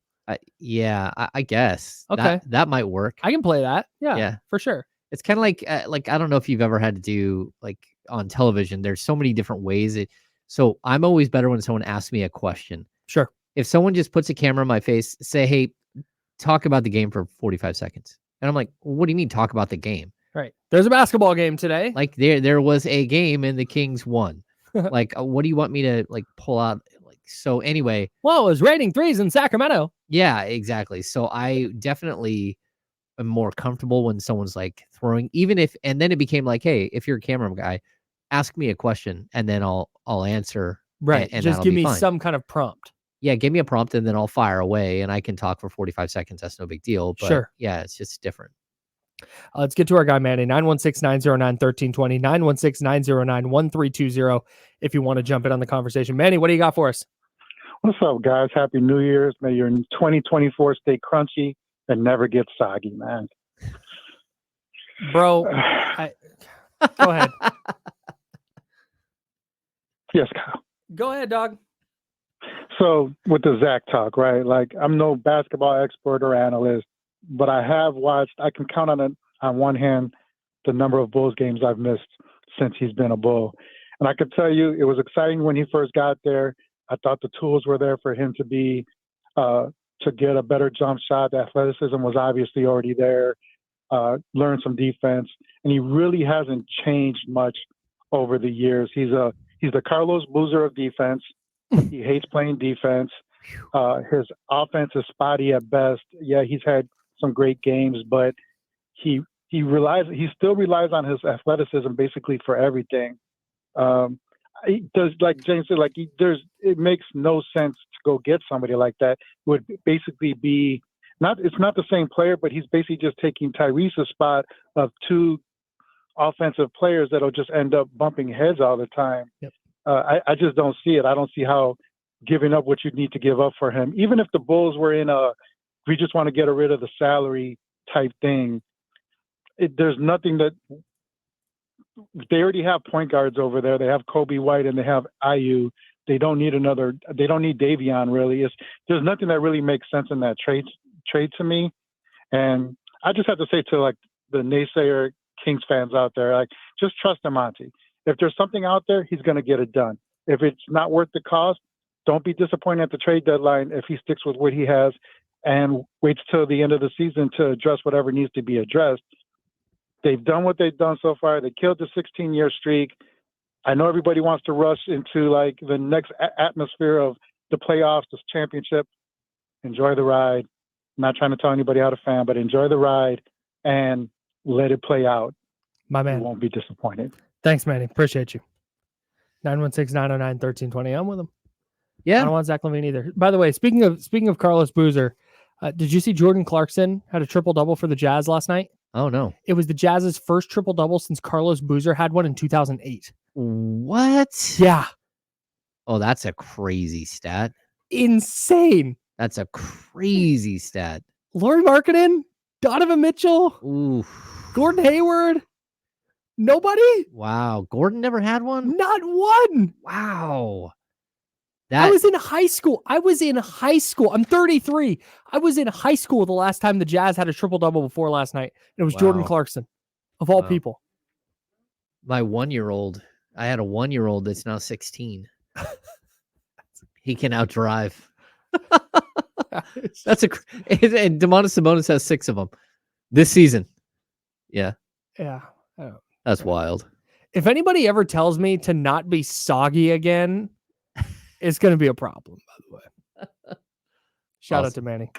Yeah, I guess. Okay. That might work. I can play that. Yeah, for sure. It's kind of like I don't know if you've ever had to do, like, on television, there's so many different ways. So I'm always better when someone asks me a question. Sure. If someone just puts a camera in my face, say, hey, talk about the game for 45 seconds. And I'm like, well, what do you mean talk about the game? Right. There's a basketball game today. Like there was a game and the Kings won. Like, what do you want me to, like, pull out? Like, so anyway. Well, it was raining threes in Sacramento. Yeah, exactly. So I definitely am more comfortable when someone's, like, throwing, and then it became like, hey, if you're a camera guy, ask me a question and then I'll answer. Right. And just give me fine. some kind of prompt. Yeah, give me a prompt and then I'll fire away and I can talk for 45 seconds. That's no big deal. But Sure. yeah, it's just different. Let's get to our guy, Manny. 916-909-1320, 916-909-1320 if you want to jump in on the conversation. Manny, what do you got for us? What's up, guys? Happy New Year's. May your 2024 stay crunchy and never get soggy, man. Bro, go ahead. Yes, Kyle. Go ahead, dog. So with the Zach talk, right? Like, I'm no basketball expert or analyst, but I have watched. I can count on one hand the number of Bulls games I've missed since he's been a Bull, and I could tell you it was exciting when he first got there. I thought the tools were there for him to get a better jump shot. The athleticism was obviously already there. Learn some defense, and he really hasn't changed much over the years. He's the Carlos Boozer of defense. He hates playing defense. His offense is spotty at best. Yeah, he's had some great games, but he still relies on his athleticism basically for everything. He does, like James said, it makes no sense to go get somebody like that. It would basically be it's not the same player, but he's basically just taking Tyrese's spot of two offensive players that'll just end up bumping heads all the time. Yep. I just don't see it. I don't see how giving up what you need to give up for him, even if the Bulls were we just want to get rid of the salary type thing. There's nothing that they already have point guards over there. They have Kobe White and they have IU. They don't need Davion really. There's nothing that really makes sense in that trade to me. And I just have to say to like the naysayer Kings fans out there, like, just trust Monty. If there's something out there, he's going to get it done. If it's not worth the cost, don't be disappointed at the trade deadline if he sticks with what he has and waits till the end of the season to address whatever needs to be addressed. They've done what they've done so far. They killed the 16-year streak. I know everybody wants to rush into like the next atmosphere of the playoffs, this championship. Enjoy the ride. I'm not trying to tell anybody how to fan, but enjoy the ride and let it play out. My man. You won't be disappointed. Thanks, Manny. Appreciate you. 916-909-1320. I'm with him. Yeah. I don't want Zach LaVine either. By the way, speaking of Carlos Boozer, did you see Jordan Clarkson had a triple-double for the Jazz last night? Oh, no. It was the Jazz's first triple-double since Carlos Boozer had one in 2008. What? Yeah. Oh, that's a crazy stat. Insane. That's a crazy stat. Lauri Markkanen, Donovan Mitchell, Ooh. Gordon Hayward. Nobody? Wow. Gordon never had one? Not one. Wow. I was in high school. I'm 33. I was in high school the last time the Jazz had a triple-double before last night. And it was Jordan Clarkson, of all people. My 1-year-old, I had a 1-year-old that's now 16. He can outdrive. And Domantas Sabonis has 6 of them this season. Yeah. Yeah. That's wild. If anybody ever tells me to not be soggy again, it's going to be a problem, by the way. Shout out to Manny.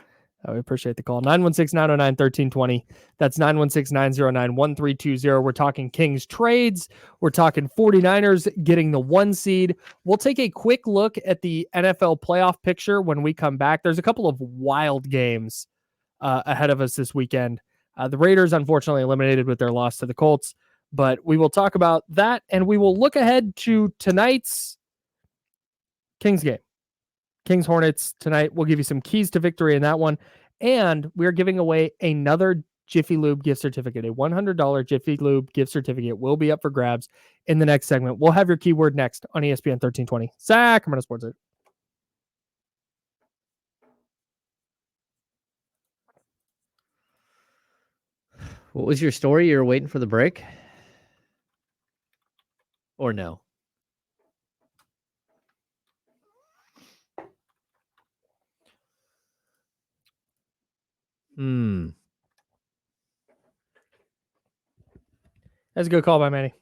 We appreciate the call. 916-909-1320. That's 916-909-1320. We're talking Kings trades. We're talking 49ers getting the 1 seed. We'll take a quick look at the NFL playoff picture when we come back. There's a couple of wild games ahead of us this weekend. The Raiders, unfortunately, eliminated with their loss to the Colts. But we will talk about that, and we will look ahead to tonight's Kings game. Kings Hornets tonight. We'll give you some keys to victory in that one. And we're giving away another Jiffy Lube gift certificate. A $100 Jiffy Lube gift certificate will be up for grabs in the next segment. We'll have your keyword next on ESPN 1320. Sacramento Sports. What was your story? You were waiting for the break? Or no? That's a good call by Manny.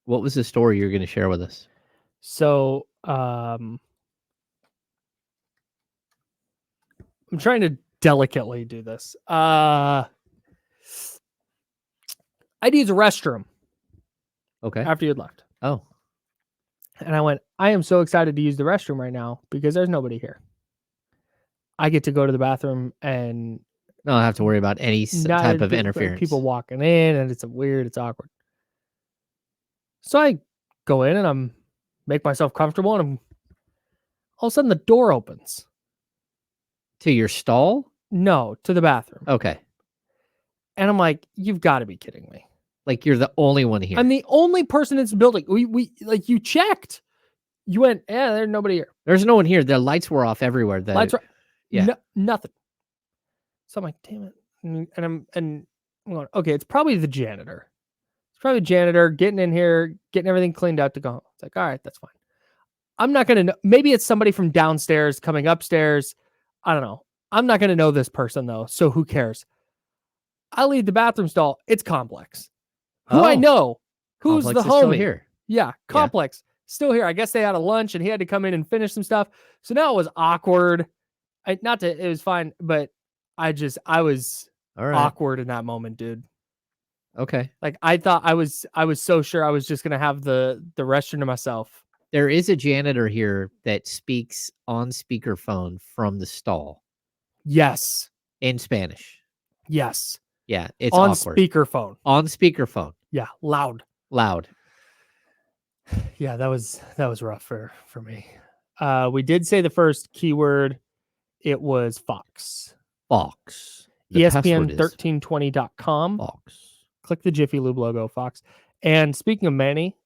What was the story you're going to share with us? So, I'm trying to delicately do this. I'd use a restroom. Okay. After you'd left. Oh, And I went, I am so excited to use the restroom right now because there's nobody here. I get to go to the bathroom and no, I don't have to worry about any type of interference. People walking in, and it's weird. It's awkward. So I go in and I'm make myself comfortable, and all of a sudden the door opens. To your stall? No, to the bathroom. Okay. And I'm like, you've got to be kidding me. Like you're the only one here. I'm the only person in this building. We like, you checked. You went, yeah, there's nobody here. There's no one here. The lights were off everywhere. Lights were, yeah, nothing. So I'm like, damn it. And I'm going, okay, it's probably the janitor. It's probably the janitor getting in here, getting everything cleaned out to go home. It's like, all right, that's fine. I'm not going to know. Maybe it's somebody from downstairs coming upstairs. I don't know. I'm not going to know this person though. So who cares? I leave the bathroom stall. It's Complex. Who I know. Who's Complex the is still homie? here. Yeah, Complex. Still here. I guess they had a lunch and he had to come in and finish some stuff. So now it was awkward. It was fine, but I was All right. awkward in that moment, dude. Okay. Like I thought I was so sure I was just gonna have the restroom to myself. There is a janitor here that speaks on speakerphone from the stall. Yes. In Spanish. Yes. Yeah, it's on awkward. Speakerphone. On speakerphone. Yeah, loud. Yeah, that was rough for me. We did say the first keyword. It was Fox. ESPN1320.com. Fox. Click the Jiffy Lube logo, Fox. And speaking of Manny,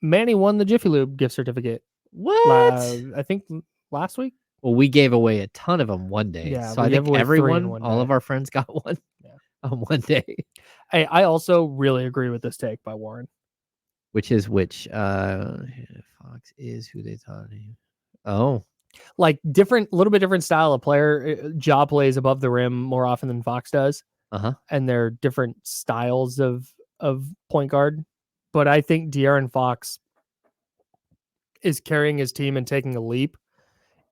Manny won the Jiffy Lube gift certificate. What? I think last week. Well, we gave away a ton of them one day. Yeah, so I think everyone, all of day. our friends got one on one day. Hey, I also really agree with this take by Warren. Which? Fox is who they thought. Oh. Like a little bit different style of player. Ja plays above the rim more often than Fox does. And they're different styles of point guard. But I think De'Aaron Fox is carrying his team and taking a leap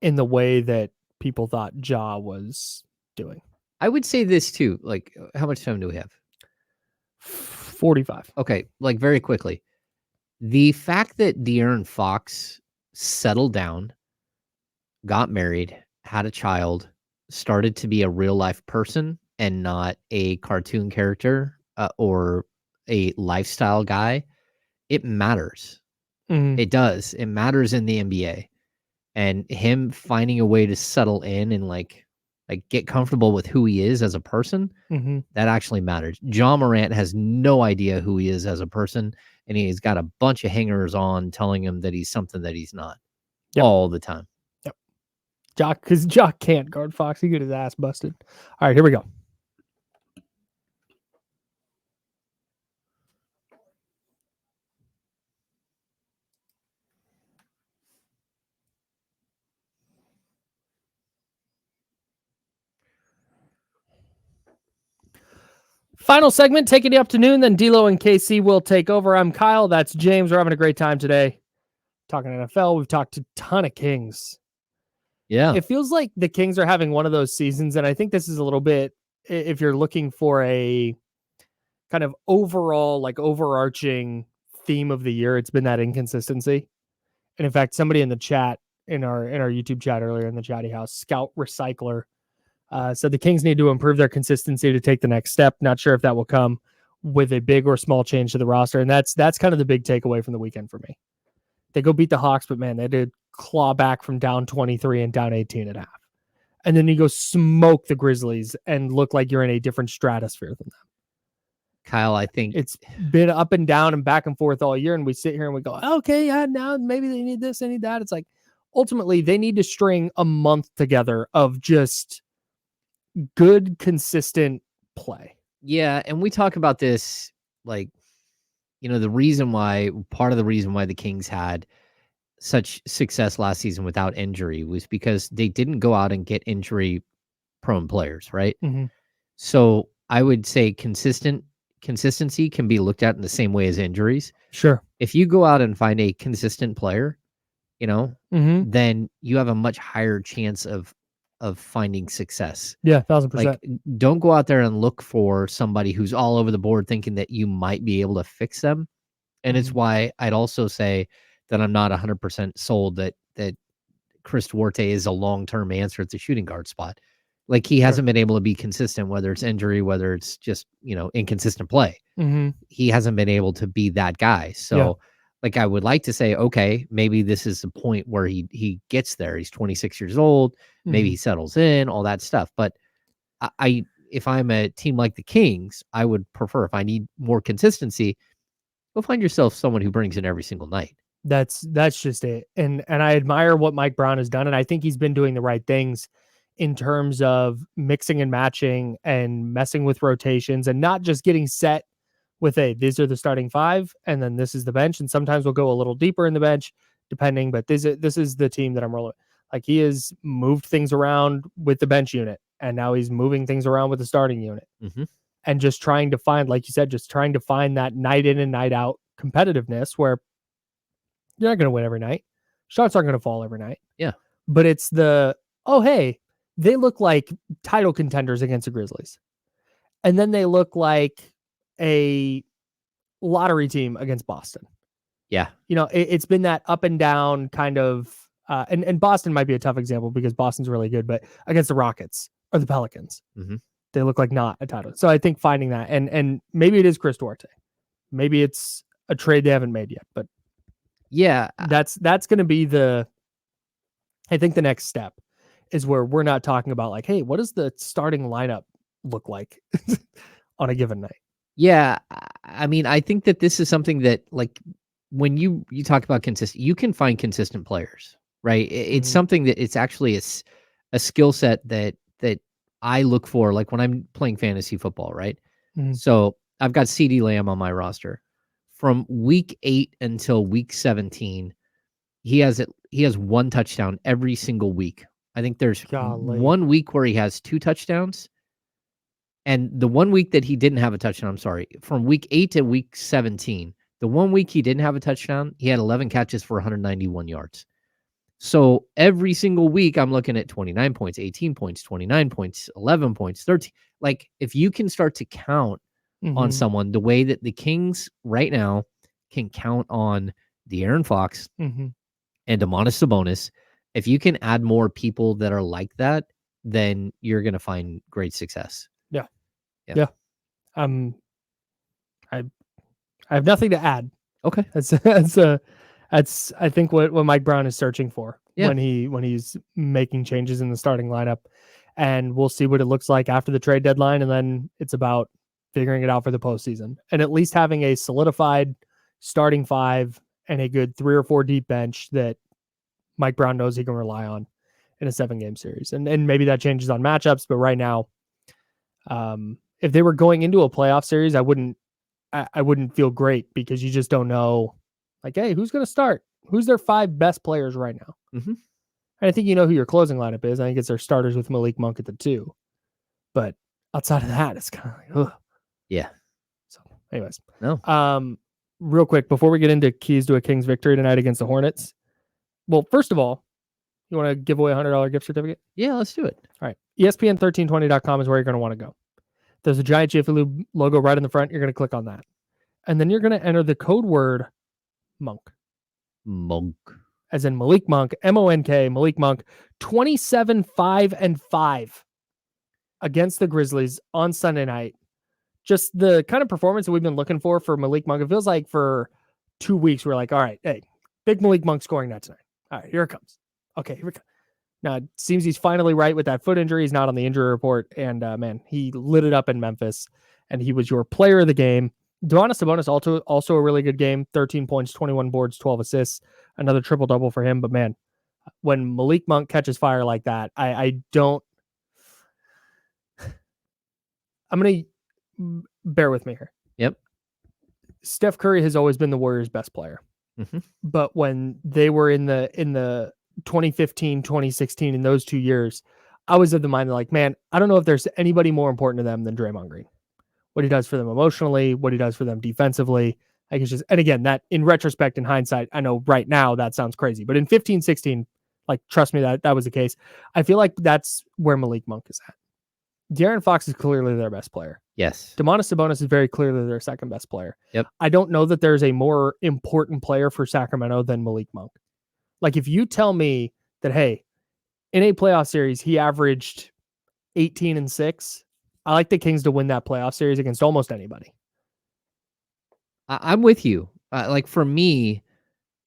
in the way that people thought Ja was doing. I would say this too. Like, how much time do we have? 45. Okay, like very quickly. The fact that De'Aaron Fox settled down, got married, had a child, started to be a real life person and not a cartoon character or a lifestyle guy, it matters. Mm-hmm. It does. It matters in the NBA. And him finding a way to settle in and like get comfortable with who he is as a person, that actually matters. John Morant has no idea who he is as a person, and he's got a bunch of hangers on telling him that he's something that he's not all the time. Yep. Because Ja can't guard Fox. He got his ass busted. All right, here we go. Final segment, taking you up to noon, then D'Lo and KC will take over. I'm Kyle. That's James. We're having a great time today. Talking NFL. We've talked a ton of Kings. Yeah. It feels like the Kings are having one of those seasons, and I think this is a little bit, if you're looking for a kind of overall, like overarching theme of the year, it's been that inconsistency. And in fact, somebody in the chat, in our YouTube chat earlier in the Chatty House, Scout Recycler, said the Kings need to improve their consistency to take the next step. Not sure if that will come with a big or small change to the roster. And that's kind of the big takeaway from the weekend for me. They go beat the Hawks, but man, they did claw back from down 23 and down 18 at half. And then you go smoke the Grizzlies and look like you're in a different stratosphere than them. Kyle, I think it's been up and down and back and forth all year. And we sit here and we go, okay, yeah, now maybe they need this, they need that. It's like, ultimately they need to string a month together of just good, consistent play. Yeah. And we talk about this, like, you know, part of the reason why the Kings had such success last season without injury was because they didn't go out and get injury prone players, right? So I would say consistency can be looked at in the same way as injuries. Sure. If you go out and find a consistent player, you know, then you have a much higher chance of finding success. Yeah, 1,000%. Like, don't go out there and look for somebody who's all over the board thinking that you might be able to fix them And it's why I'd also say that I'm not 100% sold that Chris Duarte is a long-term answer at the shooting guard spot. Like, he hasn't been able to be consistent, whether it's injury, whether it's just, inconsistent play. He hasn't been able to be that guy. So like, I would like to say, okay, maybe this is the point where he gets there. He's 26 years old. Maybe he settles in, all that stuff. But if I'm a team like the Kings, I would prefer, if I need more consistency, go find yourself someone who brings in every single night. That's just it. And I admire what Mike Brown has done. And I think he's been doing the right things in terms of mixing and matching and messing with rotations and not just getting set with these are the starting five and then this is the bench. And sometimes we'll go a little deeper in the bench depending, but this is the team that I'm rolling. Like, he has moved things around with the bench unit and now he's moving things around with the starting unit and just trying to find, like you said, just trying to find that night in and night out competitiveness where you're not going to win every night. Shots aren't going to fall every night. Yeah. But it's hey, they look like title contenders against the Grizzlies. And then they look like a lottery team against Boston. Yeah. It's been that up and down kind of, and Boston might be a tough example because Boston's really good, but against the Rockets or the Pelicans, they look like not a title. So I think finding that, and maybe it is Chris Duarte. Maybe it's a trade they haven't made yet, but yeah, that's going to be I think the next step is where we're not talking about like, hey, what does the starting lineup look like on a given night? Yeah. I mean, I think that this is something that, like, when you talk about consistent, you can find consistent players, right? It's something that it's actually a skill set that I look for, like, when I'm playing fantasy football, right? So I've got CeeDee Lamb on my roster. From week 8 until week 17, he has one touchdown every single week. I think there's one week where he has 2 touchdowns. And the one week that he didn't have a touchdown, from week 8 to week 17, the one week he didn't have a touchdown, he had 11 catches for 191 yards. So every single week I'm looking at 29 points, 18 points, 29 points, 11 points, 13. Like, if you can start to count on someone the way that the Kings right now can count on De'Aaron Fox and Domantas Sabonis, if you can add more people that are like that, then you're going to find great success. Yeah. I have nothing to add. Okay. That's I think what Mike Brown is searching for when he's making changes in the starting lineup, and we'll see what it looks like after the trade deadline. And then it's about figuring it out for the postseason and at least having a solidified starting 5 and a good 3 or 4 deep bench that Mike Brown knows he can rely on in a 7-game series. And maybe that changes on matchups, but right now, if they were going into a playoff series, I wouldn't feel great because you just don't know, like, hey, who's going to start? Who's their 5 best players right now? And I think you know who your closing lineup is. I think it's their starters with Malik Monk at the 2. But outside of that, it's kind of like, ugh. Yeah. So, anyways. No. Real quick, before we get into keys to a Kings victory tonight against the Hornets. Well, first of all, you want to give away a $100 gift certificate? Yeah, let's do it. All right. ESPN1320.com is where you're going to want to go. There's a giant Jiffy Lube logo right in the front. You're going to click on that. And then you're going to enter the code word Monk. Monk. As in Malik Monk, M-O-N-K, Malik Monk, 27-5-5 against the Grizzlies on Sunday night. Just the kind of performance that we've been looking for Malik Monk. It feels like for 2 weeks, we're like, all right, hey, big Malik Monk scoring night tonight. All right, here it comes. Okay, here we go. Now, it seems he's finally right with that foot injury. He's not on the injury report. And, man, he lit it up in Memphis, and he was your player of the game. Domantas Sabonis also a really good game. 13 points, 21 boards, 12 assists. Another triple-double for him. But, man, when Malik Monk catches fire like that, I don't... I'm going to... Bear with me here. Yep. Steph Curry has always been the Warriors' best player. But when they were in the 2015, 2016, in those 2 years, I was of the mind that, like, man, I don't know if there's anybody more important to them than Draymond Green. What he does for them emotionally, what he does for them defensively. Like, it's just, and again, that in retrospect, in hindsight, I know right now that sounds crazy, but in 15, 16, like, trust me, that was the case. I feel like that's where Malik Monk is at. De'Aaron Fox is clearly their best player. Yes. Domantas Sabonis is very clearly their second best player. Yep. I don't know that there's a more important player for Sacramento than Malik Monk. Like, if you tell me that, hey, in a playoff series, he averaged 18-6, I like the Kings to win that playoff series against almost anybody. I'm with you. Like, for me,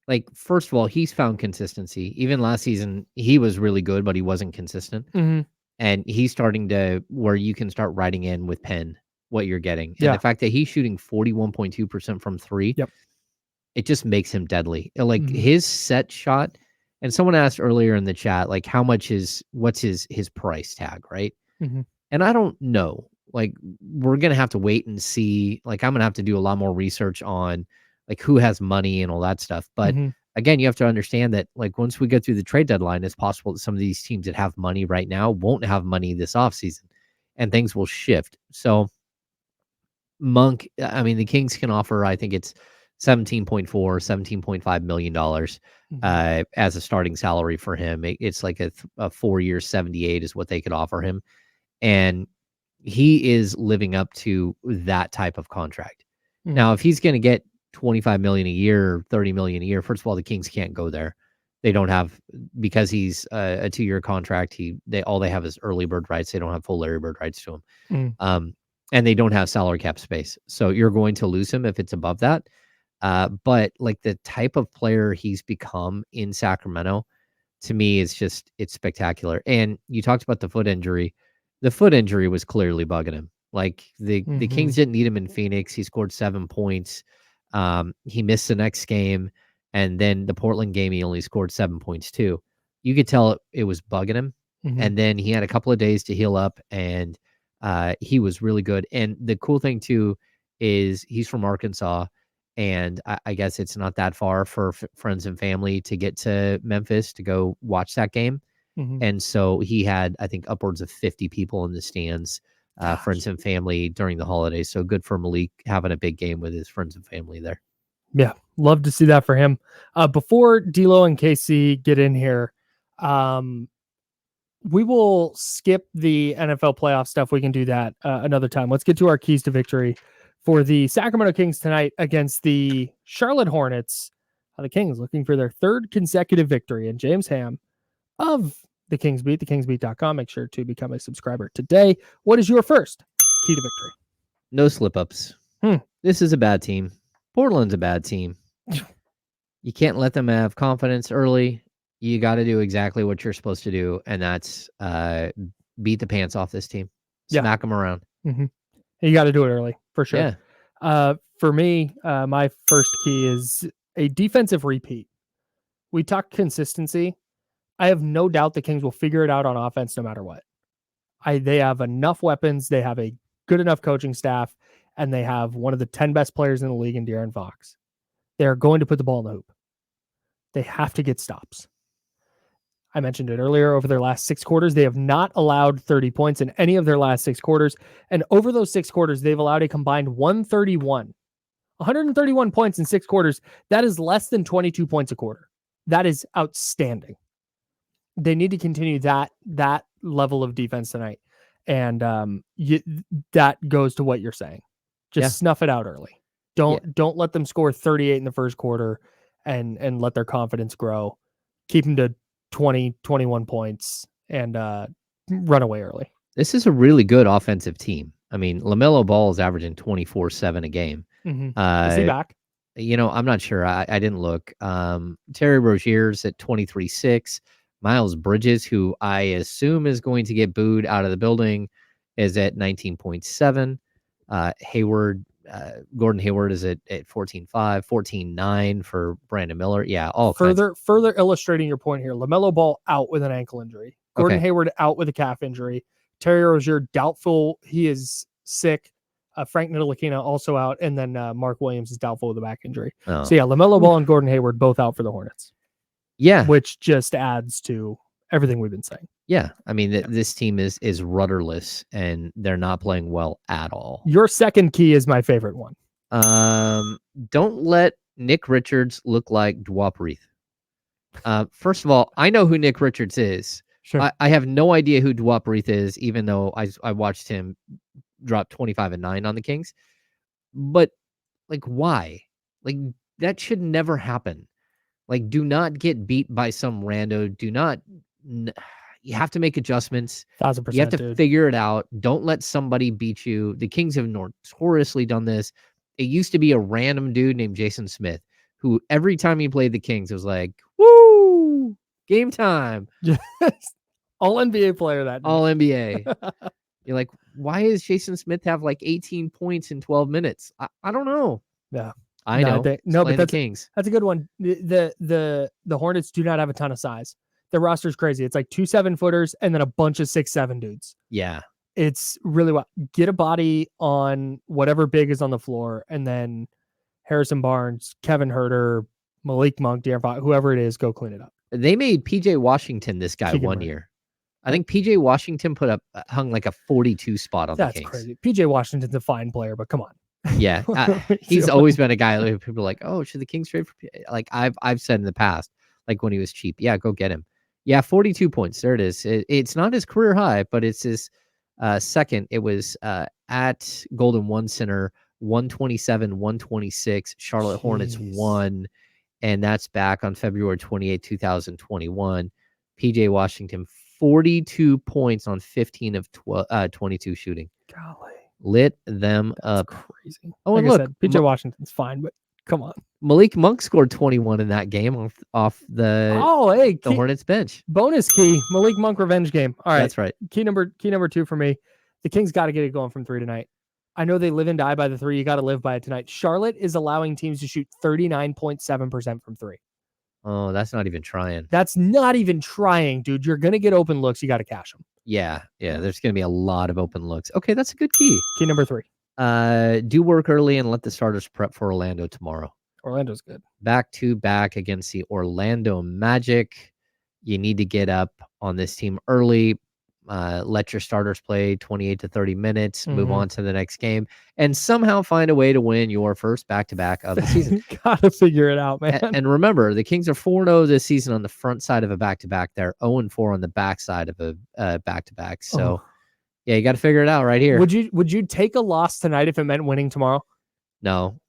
like, first of all, he's found consistency. Even last season, he was really good, but he wasn't consistent. Mm-hmm. And he's starting to where you can start writing in with pen what you're getting. And Yeah. the fact that he's shooting 41.2% from three, Yep. it just makes him deadly. Like, Mhm. his set shot, and someone asked earlier in the chat, like, what's his price tag, right? Mhm. And I don't know. Like, we're gonna have to wait and see. Like, I'm gonna have to do a lot more research on like who has money and all that stuff. But Mhm. again, you have to understand that, like, once we get through the trade deadline, it's possible that some of these teams that have money right now won't have money this offseason, and things will shift. So Monk, I mean, the Kings can offer, I think it's $17.5 million Mhm. as a starting salary for him. It's like a 4 year 78 is what they could offer him. And he is living up to that type of contract. Mhm. Now, if he's going to get 25 million a year, 30 million a year, first of all, the Kings can't go there. They don't have, because he's a 2 year contract. All they have is early bird rights. They don't have full Larry Bird rights to him. Mhm. And they don't have salary cap space. So you're going to lose him if it's above that. But like, the type of player he's become in Sacramento, to me, it's spectacular. And you talked about the foot injury. The foot injury was clearly bugging him. Like, the Kings Mhm. didn't need him in Phoenix. He scored 7 points. He missed the next game, and then the Portland game he only scored 7 points too. You could tell it was bugging him. Mhm. And then he had a couple of days to heal up, and he was really good. And the cool thing too is he's from Arkansas, and I guess it's not that far for friends and family to get to Memphis to go watch that game. Mhm. And so he had, I think, upwards of 50 people in the stands, friends and family during the holidays. So good for Malik having a big game with his friends and family there. Yeah, love to see that for him. Before D'Lo and KC get in here, we will skip the NFL playoff stuff. We can do that another time. Let's get to our keys to victory for the Sacramento Kings tonight against the Charlotte Hornets. The Kings looking for their third consecutive victory. And James Ham of the Kings Beat, thekingsbeat.com. Make sure to become a subscriber today. What is your first key to victory? No slip ups. This is a bad team. Portland's a bad team. You can't let them have confidence early. You got to do exactly what you're supposed to do, and that's beat the pants off this team. Smack them around. Mm-hmm. You got to do it early, for sure. Yeah. For me, my first key is a defensive repeat. We talk consistency. I have no doubt the Kings will figure it out on offense no matter what. They have enough weapons. They have a good enough coaching staff, and they have one of the 10 best players in the league in De'Aaron Fox. They are going to put the ball in the hoop. They have to get stops. I mentioned it earlier. Over their last 6 quarters, they have not allowed 30 points in any of their last 6 quarters. And over those 6 quarters, they've allowed a combined 131 points in 6 quarters. That is less than 22 points a quarter. That is outstanding. They need to continue that level of defense tonight. And that goes to what you're saying. Just snuff it out early. Don't let them score 38 in the first quarter and let their confidence grow. Keep them to 20, 21 points and run away early. This is a really good offensive team. I mean, LaMelo Ball is averaging 24/7 a game. Mm-hmm. Is he back? I'm not sure. I didn't look. Terry Rozier's at 23.6. Miles Bridges, who I assume is going to get booed out of the building, is at 19.7. Gordon Hayward is at 14.5, 14.9 for Brandon Miller. Yeah, all further illustrating your point here. LaMelo Ball out with an ankle injury. Gordon Hayward out with a calf injury. Terry Rozier doubtful. He is sick. Frank Ntilikina also out, and then Mark Williams is doubtful with a back injury. Oh. So yeah, LaMelo Ball and Gordon Hayward both out for the Hornets. Yeah, which just adds to everything we've been saying. Yeah, I mean, this team is rudderless, and they're not playing well at all. Your second key is my favorite one. Don't let Nick Richards look like Dwap Reith. First of all, I know who Nick Richards is. Sure. I have no idea who Dwap Reith is, even though I watched him drop 25 and 9 on the Kings. But like, why? Like, that should never happen. Like, do not get beat by some rando. Do not. You have to make adjustments. 1,000%. You have to dude. figure it out. Don't let somebody beat you. The Kings have notoriously done this. It used to be a random dude named Jason Smith, who every time he played the Kings, it was like, woo, game time. Yes. All NBA player that night. All NBA. You're like, why does Jason Smith have like 18 points in 12 minutes? I don't know. Yeah. I know. But Playing that's the Kings. That's a good one. The Hornets do not have a ton of size. Their roster's crazy. It's like 2 7-footers and then a bunch of 6'7" dudes. Yeah. It's really well. Get a body on whatever big is on the floor, and then Harrison Barnes, Kevin Herter, Malik Monk, De'Aaron Fox, whoever it is, go clean it up. They made PJ Washington this guy Keegan one Murray. year. I think PJ Washington hung like a 42 spot on That's the Kings. crazy. PJ Washington's a fine player, but come on. Yeah, he's always been a guy who people are like, oh, should the Kings trade for? Like I've said in the past, like when he was cheap, yeah, go get him. Yeah, 42 points. There it is. It's not his career high, but it's his second. It was at Golden One Center, 127, 126. Charlotte Hornets won, and that's back on February 28, 2021. PJ Washington, 42 points on 15 of 22 shooting. Golly. Lit them That's up. crazy. Oh, like and I look, said, PJ Washington's fine, but come on. Malik Monk scored 21 in that game off the Hornets bench. Bonus key, Malik Monk revenge game. All right. That's right. Key number 2 for me. The Kings got to get it going from 3 tonight. I know they live and die by the 3. You got to live by it tonight. Charlotte is allowing teams to shoot 39.7% from 3. Oh, that's not even trying. That's not even trying, dude. You're going to get open looks. You got to cash them. Yeah. There's going to be a lot of open looks. Okay, that's a good key. Key number 3. Do work early and let the starters prep for Orlando tomorrow. Orlando's good. Back to back against the Orlando Magic. You need to get up on this team early. Let your starters play 28 to 30 minutes, move on to the next game, and somehow find a way to win your first back-to-back of the season. Gotta figure it out, man. And remember, the Kings are 4-0 this season on the front side of a back-to-back. They're 0-4 on the back side of a back-to-back. So, yeah, you got to figure it out right here. Would you take a loss tonight if it meant winning tomorrow? No.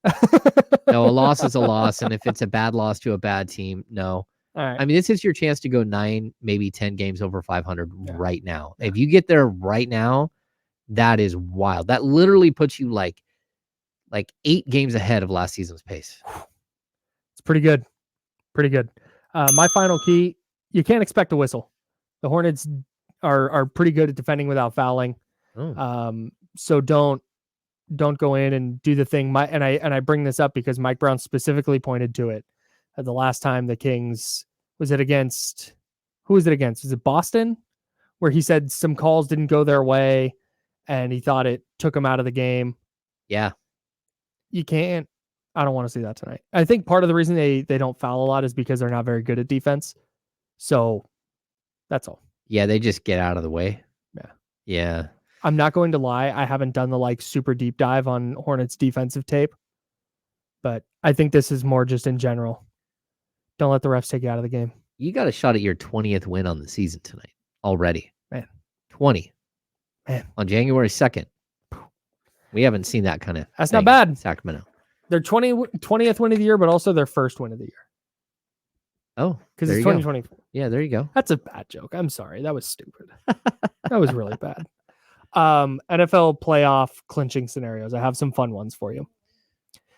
No, a loss is a loss, and if it's a bad loss to a bad team, no. All right. I mean, this is your chance to go 9, maybe 10 games over 500 right now. Yeah. If you get there right now, that is wild. That literally puts you like 8 games ahead of last season's pace. It's pretty good. Pretty good. My final key, you can't expect a whistle. The Hornets are pretty good at defending without fouling. So don't go in and do the thing. And I bring this up because Mike Brown specifically pointed to it. The last time the Kings, who was it against? Was it Boston? Where he said some calls didn't go their way and he thought it took him out of the game. Yeah. You can't. I don't want to see that tonight. I think part of the reason they don't foul a lot is because they're not very good at defense. So that's all. Yeah, they just get out of the way. Yeah. I'm not going to lie. I haven't done the super deep dive on Hornets defensive tape, but I think this is more just in general. Don't let the refs take you out of the game. You got a shot at your 20th win on the season tonight already. Man. 20. Man. On January 2nd. We haven't seen that kind of That's not bad. Sacramento. Their 20th win of the year, but also their first win of the year. Oh, because it's 2024. Yeah, there you go. That's a bad joke. I'm sorry. That was stupid. That was really bad. NFL playoff clinching scenarios. I have some fun ones for you.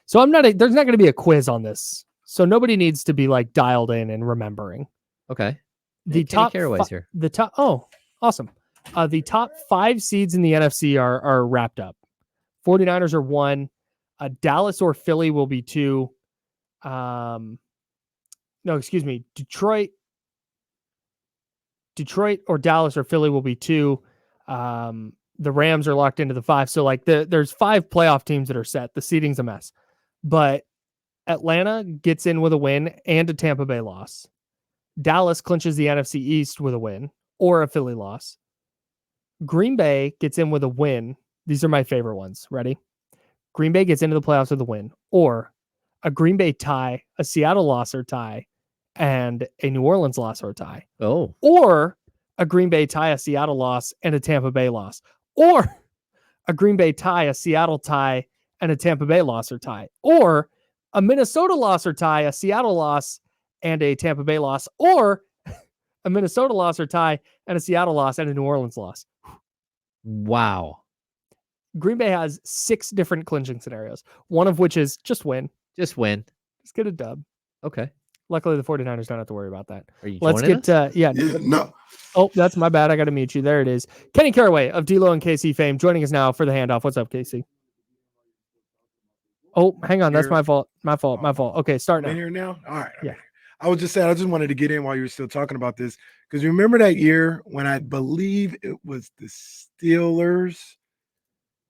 So there's not going to be a quiz on this. So nobody needs to be dialed in and remembering. Okay. The top here. Oh, awesome. The top 5 seeds in the NFC are wrapped up. 49ers are 1. Dallas or Philly will be 2. No, excuse me. Detroit or Dallas or Philly will be 2. The Rams are locked into the 5. So there's 5 playoff teams that are set. The seeding's a mess. But Atlanta gets in with a win and a Tampa Bay loss. Dallas clinches the NFC East with a win or a Philly loss. Green Bay gets in with a win. These are my favorite ones. Ready? Green Bay gets into the playoffs with a win, or a Green Bay tie, a Seattle loss or tie, and a New Orleans loss or tie. Oh. Or a Green Bay tie, a Seattle loss, and a Tampa Bay loss, or a Green Bay tie, a Seattle tie, and a Tampa Bay loss or tie, or a Minnesota loss or tie, a Seattle loss, and a Tampa Bay loss, or a Minnesota loss or tie, and a Seattle loss, and a New Orleans loss. Wow. Green Bay has 6 different clinching scenarios, one of which is just win. Just win. Just get a dub. Okay. Luckily, the 49ers don't have to worry about that. Are you Let's joining get, us? No. Oh, that's my bad. I got to mute you. There it is. Kenny Caraway of D-Lo and KC fame joining us now for the handoff. What's up, KC? Oh, hang on. That's my fault. My fault. Okay, start I'm now. in here now? All right. Yeah. I was just saying, I just wanted to get in while you were still talking about this. Because you remember that year when I believe it was the Steelers?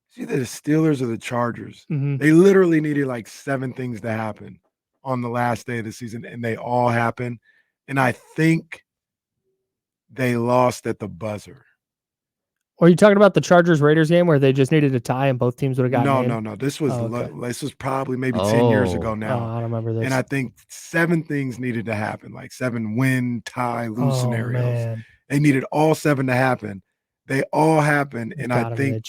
It's either the Steelers or the Chargers. Mm-hmm. They literally needed like 7 things to happen on the last day of the season, and they all happened. And I think they lost at the buzzer. Are you talking about the Chargers-Raiders game where they just needed a tie and both teams would have gotten in? No. This was okay. This was probably maybe 10 years ago now. I don't remember this. And I think 7 things needed to happen, like 7 win, tie, lose scenarios. Man. They needed all 7 to happen. They all happened, and I think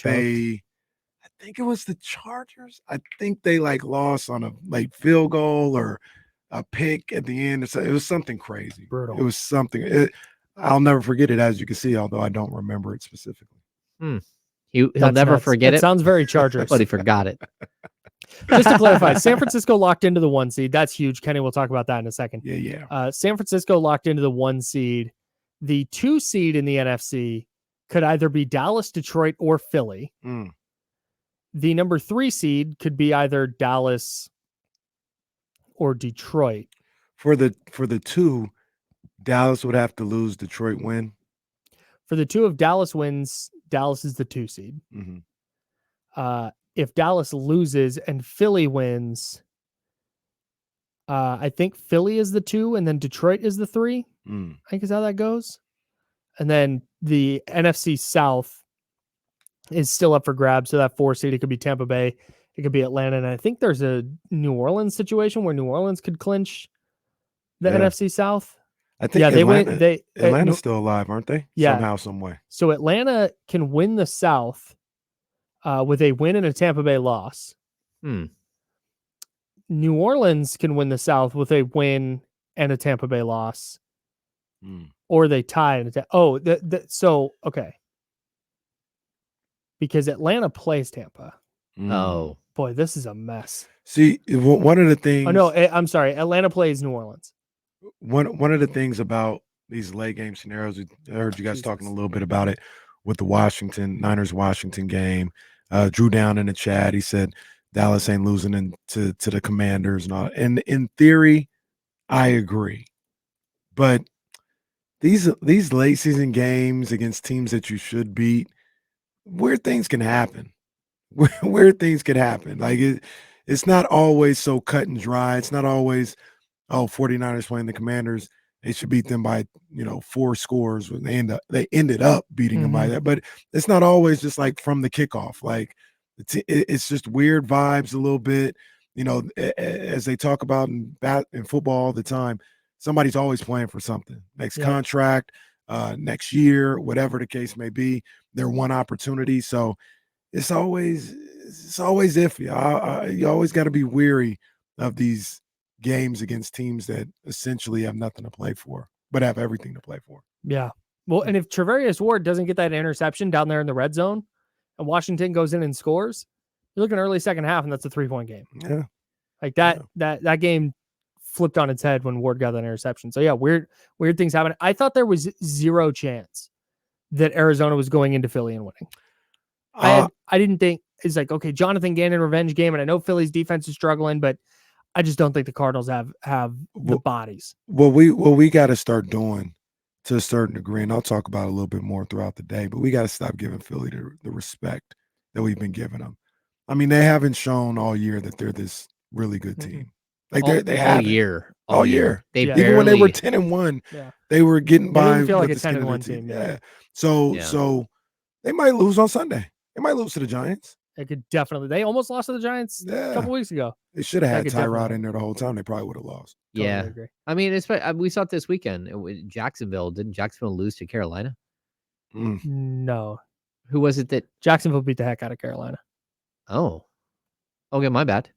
it was the Chargers. I think they like lost on a late field goal or a pick at the end. It was something crazy. Brutal. It was something. I'll never forget it, as you can see, although I don't remember it specifically. He'll never forget it. It sounds very Chargers. But he forgot it. Just to clarify, San Francisco locked into the 1 seed. That's huge. Kenny, we'll talk about that in a second. Yeah. San Francisco locked into the 1 seed. The 2 seed in the NFC could either be Dallas, Detroit, or Philly. The number 3 seed could be either Dallas or Detroit. For the 2, Dallas would have to lose, Detroit win. For the 2, if Dallas wins, Dallas is the 2 seed. Mm-hmm. If Dallas loses and Philly wins, I think Philly is the 2 and then Detroit is the 3. I think is how that goes. And then the NFC South is still up for grabs. So that 4 seed, it could be Tampa Bay, it could be Atlanta. And I think there's a New Orleans situation where New Orleans could clinch the NFC South. I think Atlanta's Atlanta's still alive, aren't they? Yeah. Somehow, some way. So Atlanta can win the South with a win and a Tampa Bay loss. New Orleans can win the South with a win and a Tampa Bay loss. Or they tie. Okay. Because Atlanta plays Tampa. Oh. Boy, this is a mess. See, one of the things... Oh, no, I'm sorry. Atlanta plays New Orleans. One of the things about these late game scenarios, I heard you guys talking a little bit about it with the Niners-Washington game. Drew Down in the chat, he said Dallas ain't losing to the Commanders and all. And in theory, I agree. But these late season games against teams that you should beat, weird things can happen. Weird things can happen. Like it's not always so cut and dry. It's not always, 49ers playing the Commanders, they should beat them by 4 scores. They ended up beating them by that. But it's not always just like from the kickoff. Like it's just weird vibes a little bit. As they talk about in football all the time, somebody's always playing for something. Next contract, next year, whatever the case may be, their one opportunity. So it's always iffy. You always got to be weary of these games against teams that essentially have nothing to play for, but have everything to play for. Yeah. Well, and if Trevarius Ward doesn't get that interception down there in the red zone and Washington goes in and scores, you're looking early second half, and that's a 3-point game. Yeah. Like that game flipped on its head when Ward got that interception. So yeah, weird things happen. I thought there was 0 chance that Arizona was going into Philly and winning. I didn't think it's like, okay, Jonathan Gannon revenge game. And I know Philly's defense is struggling, but I just don't think the Cardinals have the bodies. What we got to start doing to a certain degree, and I'll talk about it a little bit more throughout the day, but we got to stop giving Philly the respect that we've been giving them. I mean, they haven't shown all year that they're this really good team. Like they have all year. Even when they were 10-1, they were getting by. They didn't feel like a 10-1 team. Yeah. So they might lose on Sunday. They might lose to the Giants. They could definitely. They almost lost to the Giants a couple weeks ago. They should have had Tyrod in there the whole time. They probably would have lost. Yeah. Totally agree. I mean, we saw it this weekend. Jacksonville. Didn't Jacksonville lose to Carolina? No. Who was it that? Jacksonville beat the heck out of Carolina. Oh, okay, my bad.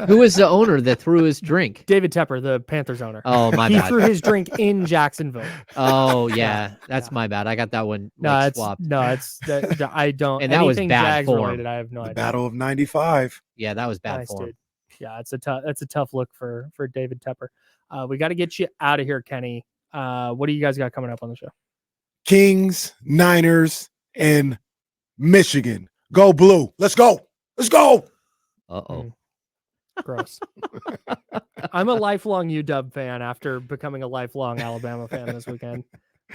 Who was the owner that threw his drink? David Tepper, the Panthers owner. Oh, my He bad. threw his drink in Jacksonville. Oh, yeah, that's my bad. I got that one swapped. I don't. And that was anything bad Jags form. related, I have no The idea. Battle of 95. Yeah, that was bad Nice, form. dude. Yeah, that's a tough look for David Tepper. We got to get you out of here, Kenny. What do you guys got coming up on the show? Kings, Niners, and Michigan. Go blue. Let's go. Let's go. Uh-oh. Gross. I'm a lifelong UW fan after becoming a lifelong Alabama fan this weekend.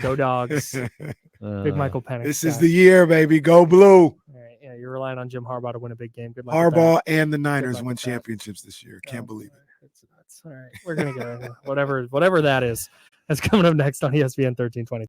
Go Dogs. Big Michael Penix. This is the year, baby. Go blue. All right, yeah, you're relying on Jim Harbaugh to win a big game. Good luck with Harbaugh that. and the Niners luck win with that. championships this year. Can't believe it. It's nuts. All right, we're gonna get whatever that is. That's coming up next on ESPN 1320.